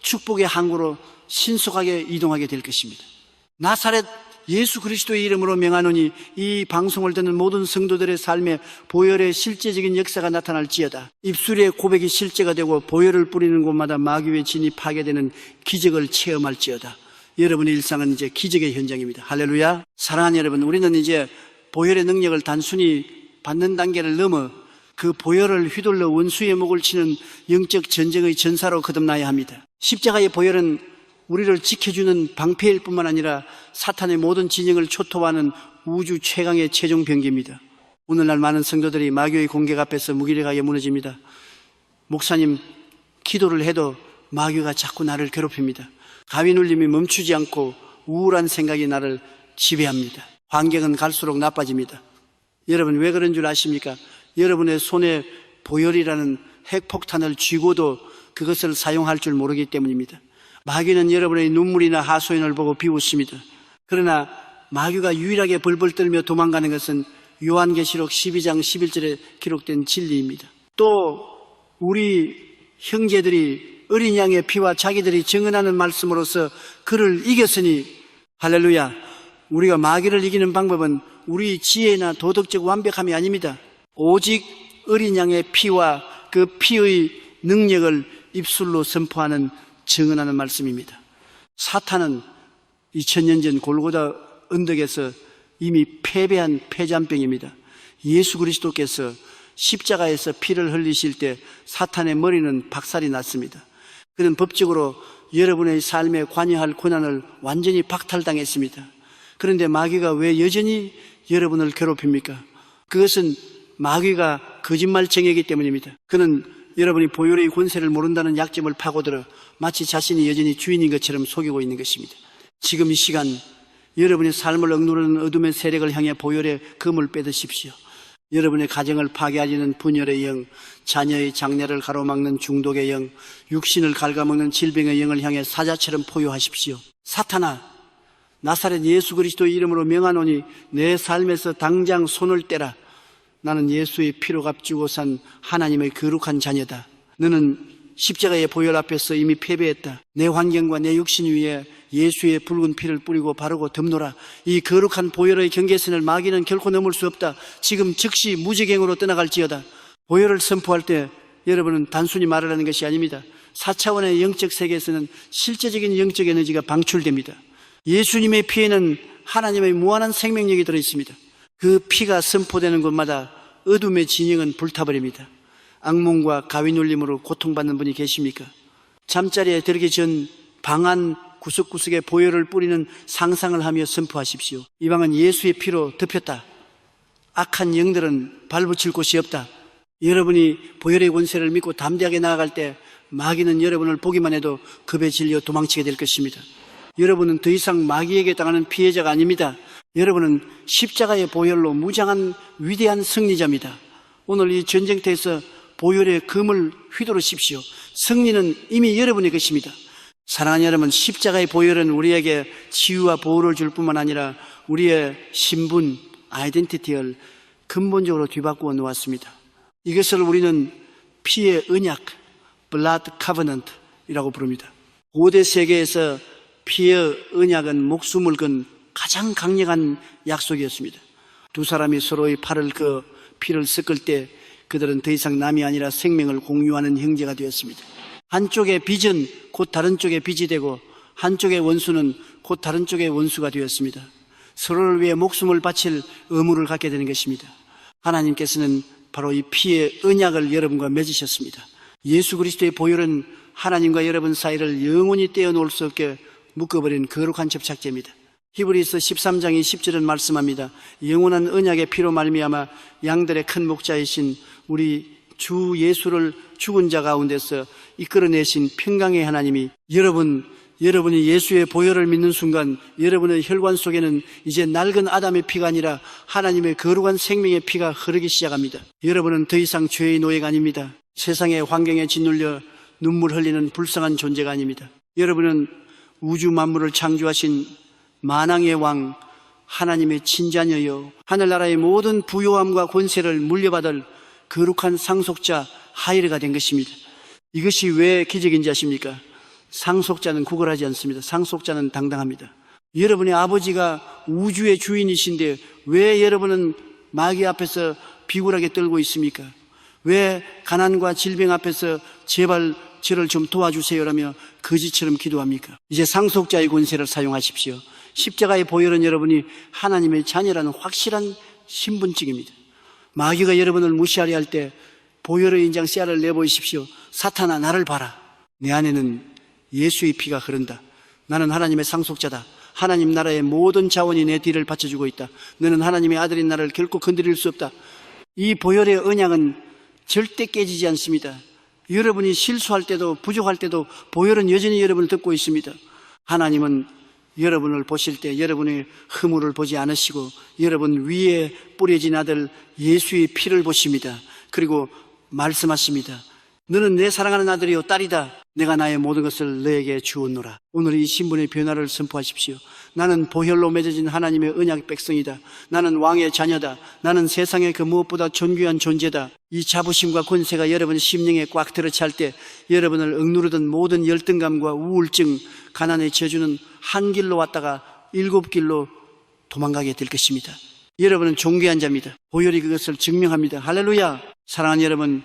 Speaker 1: 축복의 항구로 신속하게 이동하게 될 것입니다. 나사렛 예수 그리스도의 이름으로 명하노니 이 방송을 듣는 모든 성도들의 삶에 보혈의 실제적인 역사가 나타날지어다. 입술의 고백이 실제가 되고 보혈을 뿌리는 곳마다 마귀의 진이 파괴되는 기적을 체험할지어다. 여러분의 일상은 이제 기적의 현장입니다. 할렐루야. 사랑하는 여러분, 우리는 이제 보혈의 능력을 단순히 받는 단계를 넘어 그 보혈을 휘둘러 원수의 목을 치는 영적 전쟁의 전사로 거듭나야 합니다. 십자가의 보혈은 우리를 지켜주는 방패일 뿐만 아니라 사탄의 모든 진영을 초토화하는 우주 최강의 최종 병기입니다. 오늘날 많은 성도들이 마귀의 공격 앞에서 무기력하게 무너집니다. 목사님, 기도를 해도 마귀가 자꾸 나를 괴롭힙니다. 가위 눌림이 멈추지 않고 우울한 생각이 나를 지배합니다. 환경은 갈수록 나빠집니다. 여러분, 왜 그런 줄 아십니까? 여러분의 손에 보혈이라는 핵폭탄을 쥐고도 그것을 사용할 줄 모르기 때문입니다. 마귀는 여러분의 눈물이나 하소연을 보고 비웃습니다. 그러나 마귀가 유일하게 벌벌 떨며 도망가는 것은 요한계시록 12장 11절에 기록된 진리입니다. 또 우리 형제들이 어린 양의 피와 자기들이 증언하는 말씀으로서 그를 이겼으니 할렐루야. 우리가 마귀를 이기는 방법은 우리 지혜나 도덕적 완벽함이 아닙니다. 오직 어린 양의 피와 그 피의 능력을 입술로 선포하는 증언하는 말씀입니다. 사탄은 2000년 전 골고다 언덕에서 이미 패배한 패잔병입니다. 예수 그리스도께서 십자가에서 피를 흘리실 때 사탄의 머리는 박살이 났습니다. 그는 법적으로 여러분의 삶에 관여할 권한을 완전히 박탈당했습니다. 그런데 마귀가 왜 여전히 여러분을 괴롭힙니까? 그것은 마귀가 거짓말쟁이이기 때문입니다. 그는 여러분이 보혈의 권세를 모른다는 약점을 파고들어 마치 자신이 여전히 주인인 것처럼 속이고 있는 것입니다. 지금 이 시간 여러분의 삶을 억누르는 어둠의 세력을 향해 보혈의 검을 빼드십시오. 여러분의 가정을 파괴하려는 분열의 영, 자녀의 장래를 가로막는 중독의 영, 육신을 갉아먹는 질병의 영을 향해 사자처럼 포효하십시오. 사탄아, 나사렛 예수 그리스도의 이름으로 명하노니 내 삶에서 당장 손을 떼라. 나는 예수의 피로 값주고 산 하나님의 거룩한 자녀다. 너는 십자가의 보혈 앞에서 이미 패배했다. 내 환경과 내 육신 위에 예수의 붉은 피를 뿌리고 바르고 덮노라. 이 거룩한 보혈의 경계선을 마귀는 결코 넘을 수 없다. 지금 즉시 무지갱으로 떠나갈지어다. 보혈을 선포할 때 여러분은 단순히 말을 하는 것이 아닙니다. 4차원의 영적 세계에서는 실제적인 영적 에너지가 방출됩니다. 예수님의 피에는 하나님의 무한한 생명력이 들어있습니다. 그 피가 선포되는 곳마다 어둠의 진영은 불타버립니다. 악몽과 가위 눌림으로 고통받는 분이 계십니까? 잠자리에 들기 전 방 안 구석구석에 보혈을 뿌리는 상상을 하며 선포하십시오. 이 방은 예수의 피로 덮였다. 악한 영들은 발붙일 곳이 없다. 여러분이 보혈의 권세를 믿고 담대하게 나아갈 때 마귀는 여러분을 보기만 해도 겁에 질려 도망치게 될 것입니다. 여러분은 더 이상 마귀에게 당하는 피해자가 아닙니다. 여러분은 십자가의 보혈로 무장한 위대한 승리자입니다. 오늘 이 전쟁터에서 보혈의 검을 휘두르십시오. 승리는 이미 여러분의 것입니다. 사랑하는 여러분, 십자가의 보혈은 우리에게 치유와 보호를 줄 뿐만 아니라 우리의 신분, 아이덴티티를 근본적으로 뒤바꾸어 놓았습니다. 이것을 우리는 피의 언약, blood covenant이라고 부릅니다. 고대 세계에서 피의 언약은 목숨을 건 가장 강력한 약속이었습니다. 두 사람이 서로의 팔을 그 피를 섞을 때 그들은 더 이상 남이 아니라 생명을 공유하는 형제가 되었습니다. 한쪽의 빚은 곧 다른 쪽의 빚이 되고 한쪽의 원수는 곧 다른 쪽의 원수가 되었습니다. 서로를 위해 목숨을 바칠 의무를 갖게 되는 것입니다. 하나님께서는 바로 이 피의 언약을 여러분과 맺으셨습니다. 예수 그리스도의 보혈은 하나님과 여러분 사이를 영원히 떼어놓을 수 없게 묶어버린 거룩한 접착제입니다. 히브리서 13장의 10절은 말씀합니다. 영원한 언약의 피로 말미암아 양들의 큰 목자이신 우리 주 예수를 죽은 자 가운데서 이끌어내신 평강의 하나님이 여러분이 예수의 보혈을 믿는 순간 여러분의 혈관 속에는 이제 낡은 아담의 피가 아니라 하나님의 거룩한 생명의 피가 흐르기 시작합니다. 여러분은 더 이상 죄의 노예가 아닙니다. 세상의 환경에 짓눌려 눈물 흘리는 불쌍한 존재가 아닙니다. 여러분은 우주 만물을 창조하신 만왕의 왕 하나님의 친자녀요, 하늘나라의 모든 부요함과 권세를 물려받을 거룩한 상속자 하이르가 된 것입니다. 이것이 왜 기적인지 아십니까? 상속자는 구걸하지 않습니다. 상속자는 당당합니다. 여러분의 아버지가 우주의 주인이신데 왜 여러분은 마귀 앞에서 비굴하게 떨고 있습니까? 왜 가난과 질병 앞에서 제발 저를 좀 도와주세요라며 거지처럼 기도합니까? 이제 상속자의 권세를 사용하십시오. 십자가의 보혈은 여러분이 하나님의 자녀라는 확실한 신분증입니다. 마귀가 여러분을 무시하려 할 때 보혈의 인장 씨알을 내보이십시오. 사탄아, 나를 봐라. 내 안에는 예수의 피가 흐른다. 나는 하나님의 상속자다. 하나님 나라의 모든 자원이 내 뒤를 받쳐주고 있다. 너는 하나님의 아들인 나를 결코 건드릴 수 없다. 이 보혈의 언약은 절대 깨지지 않습니다. 여러분이 실수할 때도 부족할 때도 보혈은 여전히 여러분을 듣고 있습니다. 하나님은 여러분을 보실 때 여러분의 허물을 보지 않으시고 여러분 위에 뿌려진 아들 예수의 피를 보십니다. 그리고 말씀하십니다. 너는 내 사랑하는 아들이요 딸이다. 내가 나의 모든 것을 너에게 주었노라. 오늘 이 신분의 변화를 선포하십시오. 나는 보혈로 맺어진 하나님의 언약 백성이다. 나는 왕의 자녀다. 나는 세상의 그 무엇보다 존귀한 존재다. 이 자부심과 권세가 여러분 심령에 꽉 들어찰 때 여러분을 억누르던 모든 열등감과 우울증, 가난의 저주는 한 길로 왔다가 7길로 도망가게 될 것입니다. 여러분은 존귀한 자입니다. 보혈이 그것을 증명합니다. 할렐루야. 사랑하는 여러분,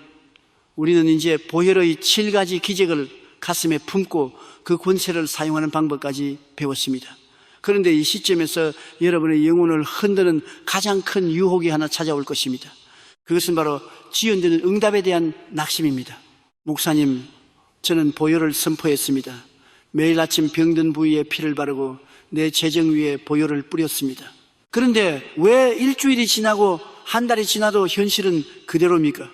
Speaker 1: 우리는 이제 보혈의 7가지 기적을 가슴에 품고 그 권세를 사용하는 방법까지 배웠습니다. 그런데 이 시점에서 여러분의 영혼을 흔드는 가장 큰 유혹이 하나 찾아올 것입니다. 그것은 바로 지연되는 응답에 대한 낙심입니다. 목사님, 저는 보혈을 선포했습니다. 매일 아침 병든 부위에 피를 바르고 내 재정 위에 보혈을 뿌렸습니다. 그런데 왜 일주일이 지나고 한 달이 지나도 현실은 그대로입니까?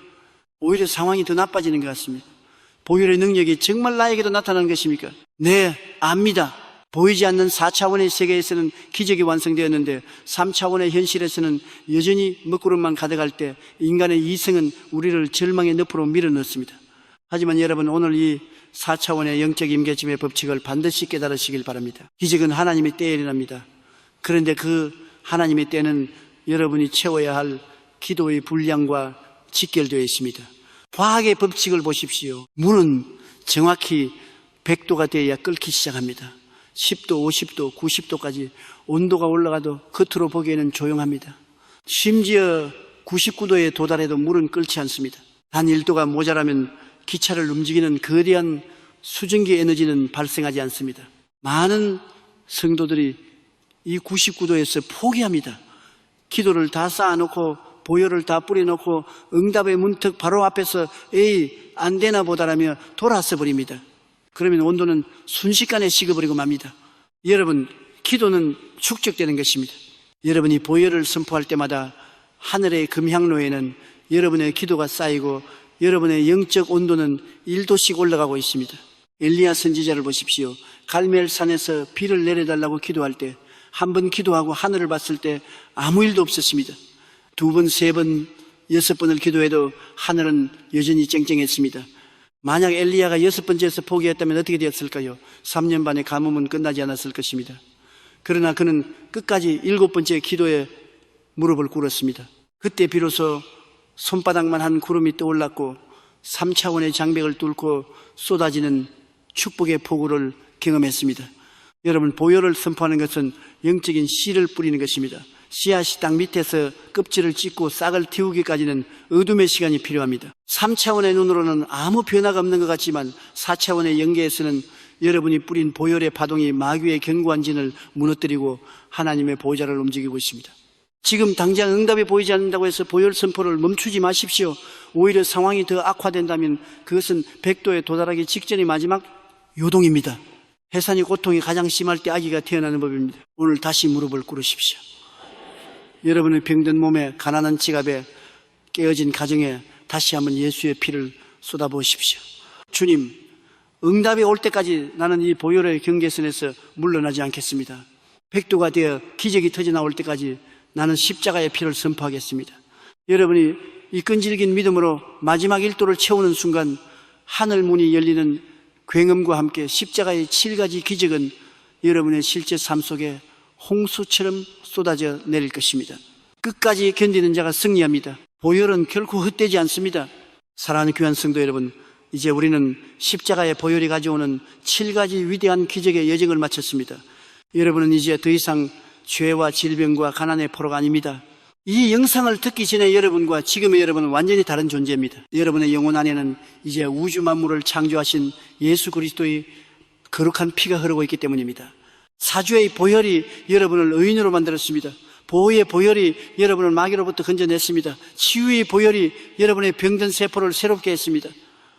Speaker 1: 오히려 상황이 더 나빠지는 것 같습니다. 보혈의 능력이 정말 나에게도 나타나는 것입니까? 네, 압니다. 보이지 않는 4차원의 세계에서는 기적이 완성되었는데 3차원의 현실에서는 여전히 먹구름만 가득할 때 인간의 이성은 우리를 절망의 늪으로 밀어넣습니다. 하지만 여러분, 오늘 이 4차원의 영적 임계점의 법칙을 반드시 깨달으시길 바랍니다. 기적은 하나님의 때에 일어납니다. 그런데 그 하나님의 때는 여러분이 채워야 할 기도의 분량과 직결되어 있습니다. 과학의 법칙을 보십시오. 물은 정확히 100도가 되어야 끓기 시작합니다. 10도, 50도, 90도까지 온도가 올라가도 겉으로 보기에는 조용합니다. 심지어 99도에 도달해도 물은 끓지 않습니다. 단 1도가 모자라면 기차를 움직이는 거대한 수증기 에너지는 발생하지 않습니다. 많은 성도들이 이 99도에서 포기합니다. 기도를 다 쌓아놓고 보혈을 다 뿌려놓고 응답의 문턱 바로 앞에서 에이 안 되나 보다라며 돌아서 버립니다. 그러면 온도는 순식간에 식어버리고 맙니다. 여러분, 기도는 축적되는 것입니다. 여러분이 보혈을 선포할 때마다 하늘의 금향로에는 여러분의 기도가 쌓이고 여러분의 영적 온도는 1도씩 올라가고 있습니다. 엘리야 선지자를 보십시오. 갈멜산에서 비를 내려달라고 기도할 때 한 번 기도하고 하늘을 봤을 때 아무 일도 없었습니다. 2번, 3번, 6번을 기도해도 하늘은 여전히 쨍쨍했습니다. 만약 엘리야가 6번째에서 포기했다면 어떻게 되었을까요? 3년 반의 가뭄은 끝나지 않았을 것입니다. 그러나 그는 끝까지 7번째 기도에 무릎을 꿇었습니다. 그때 비로소 손바닥만 한 구름이 떠올랐고 3차원의 장벽을 뚫고 쏟아지는 축복의 폭우를 경험했습니다. 여러분, 보혈을 선포하는 것은 영적인 씨를 뿌리는 것입니다. 씨앗이 땅 밑에서 껍질을 찢고 싹을 틔우기까지는 어둠의 시간이 필요합니다. 3차원의 눈으로는 아무 변화가 없는 것 같지만 4차원의 영계에서는 여러분이 뿌린 보혈의 파동이 마귀의 견고한 진을 무너뜨리고 하나님의 보좌를 움직이고 있습니다. 지금 당장 응답이 보이지 않는다고 해서 보혈 선포를 멈추지 마십시오. 오히려 상황이 더 악화된다면 그것은 100도에 도달하기 직전의 마지막 요동입니다. 해산의 고통이 가장 심할 때 아기가 태어나는 법입니다. 오늘 다시 무릎을 꿇으십시오. 여러분의 병든 몸에, 가난한 지갑에, 깨어진 가정에 다시 한번 예수의 피를 쏟아부으십시오. 주님, 응답이 올 때까지 나는 이 보혈의 경계선에서 물러나지 않겠습니다. 100도가 되어 기적이 터져 나올 때까지 나는 십자가의 피를 선포하겠습니다. 여러분이 이 끈질긴 믿음으로 마지막 1도를 채우는 순간 하늘 문이 열리는 굉음과 함께 십자가의 7가지 기적은 여러분의 실제 삶 속에 홍수처럼 쏟아져 내릴 것입니다. 끝까지 견디는 자가 승리합니다. 보혈은 결코 헛되지 않습니다. 사랑하는 귀한 성도 여러분, 이제 우리는 십자가의 보혈이 가져오는 7가지 위대한 기적의 여정을 마쳤습니다. 여러분은 이제 더 이상 죄와 질병과 가난의 포로가 아닙니다. 이 영상을 듣기 전에 여러분과 지금의 여러분은 완전히 다른 존재입니다. 여러분의 영혼 안에는 이제 우주 만물을 창조하신 예수 그리스도의 거룩한 피가 흐르고 있기 때문입니다. 사주의 보혈이 여러분을 의인으로 만들었습니다. 보호의 보혈이 여러분을 마귀로부터 건져냈습니다. 치유의 보혈이 여러분의 병든 세포를 새롭게 했습니다.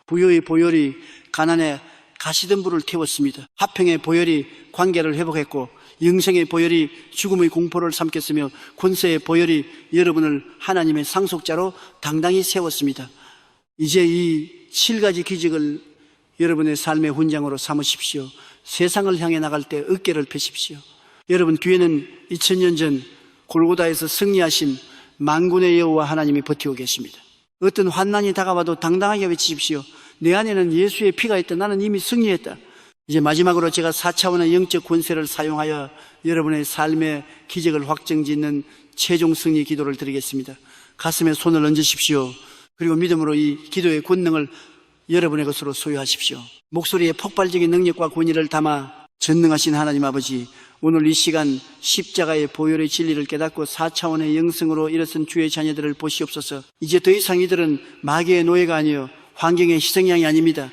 Speaker 1: 부요의 보혈이 가난에 가시덤불을 태웠습니다. 화평의 보혈이 관계를 회복했고, 영생의 보혈이 죽음의 공포를 삼켰으며, 권세의 보혈이 여러분을 하나님의 상속자로 당당히 세웠습니다. 이제 이 7가지 기적을 여러분의 삶의 훈장으로 삼으십시오. 세상을 향해 나갈 때 어깨를 펴십시오. 여러분 뒤에는 2000년 전 골고다에서 승리하신 만군의 여호와 하나님이 버티고 계십니다. 어떤 환난이 다가와도 당당하게 외치십시오. 내 안에는 예수의 피가 있다. 나는 이미 승리했다. 이제 마지막으로 제가 4차원의 영적 권세를 사용하여 여러분의 삶의 기적을 확정짓는 최종 승리 기도를 드리겠습니다. 가슴에 손을 얹으십시오. 그리고 믿음으로 이 기도의 권능을 여러분의 것으로 소유하십시오. 목소리에 폭발적인 능력과 권위를 담아 전능하신 하나님 아버지, 오늘 이 시간 십자가의 보혈의 진리를 깨닫고 4차원의 영성으로 일어선 주의 자녀들을 보시옵소서. 이제 더 이상 이들은 마귀의 노예가 아니요 환경의 희생양이 아닙니다.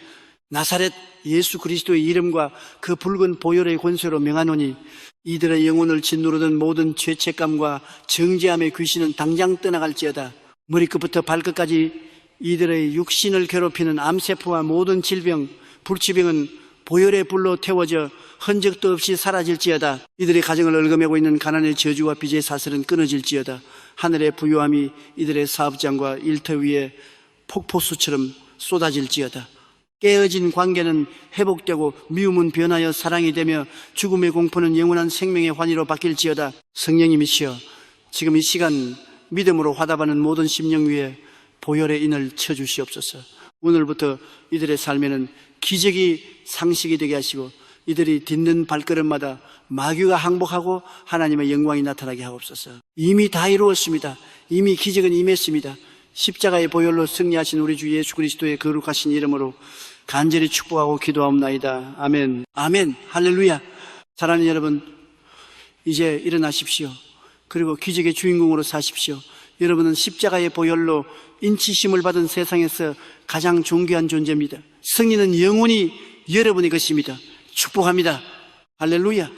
Speaker 1: 나사렛 예수 그리스도의 이름과 그 붉은 보혈의 권세로 명하노니 이들의 영혼을 짓누르던 모든 죄책감과 정죄함의 귀신은 당장 떠나갈지어다. 머리끝부터 발끝까지 이들의 육신을 괴롭히는 암세포와 모든 질병, 불치병은 보혈의 불로 태워져 흔적도 없이 사라질지어다. 이들의 가정을 얽어매고 있는 가난의 저주와 빚의 사슬은 끊어질지어다. 하늘의 부요함이 이들의 사업장과 일터 위에 폭포수처럼 쏟아질지어다. 깨어진 관계는 회복되고 미움은 변하여 사랑이 되며 죽음의 공포는 영원한 생명의 환희로 바뀔지어다. 성령님이시여, 지금 이 시간 믿음으로 화답하는 모든 심령 위에 보혈의 인을 쳐주시옵소서. 오늘부터 이들의 삶에는 기적이 상식이 되게 하시고 이들이 딛는 발걸음마다 마귀가 항복하고 하나님의 영광이 나타나게 하옵소서. 이미 다 이루었습니다. 이미 기적은 임했습니다. 십자가의 보혈로 승리하신 우리 주 예수 그리스도의 거룩하신 이름으로 간절히 축복하고 기도하옵나이다. 아멘. 아멘. 할렐루야. 사랑하는 여러분, 이제 일어나십시오. 그리고 기적의 주인공으로 사십시오. 여러분은 십자가의 보혈로 인치심을 받은 세상에서 가장 존귀한 존재입니다. 승리는 영원히 여러분의 것입니다. 축복합니다. 할렐루야.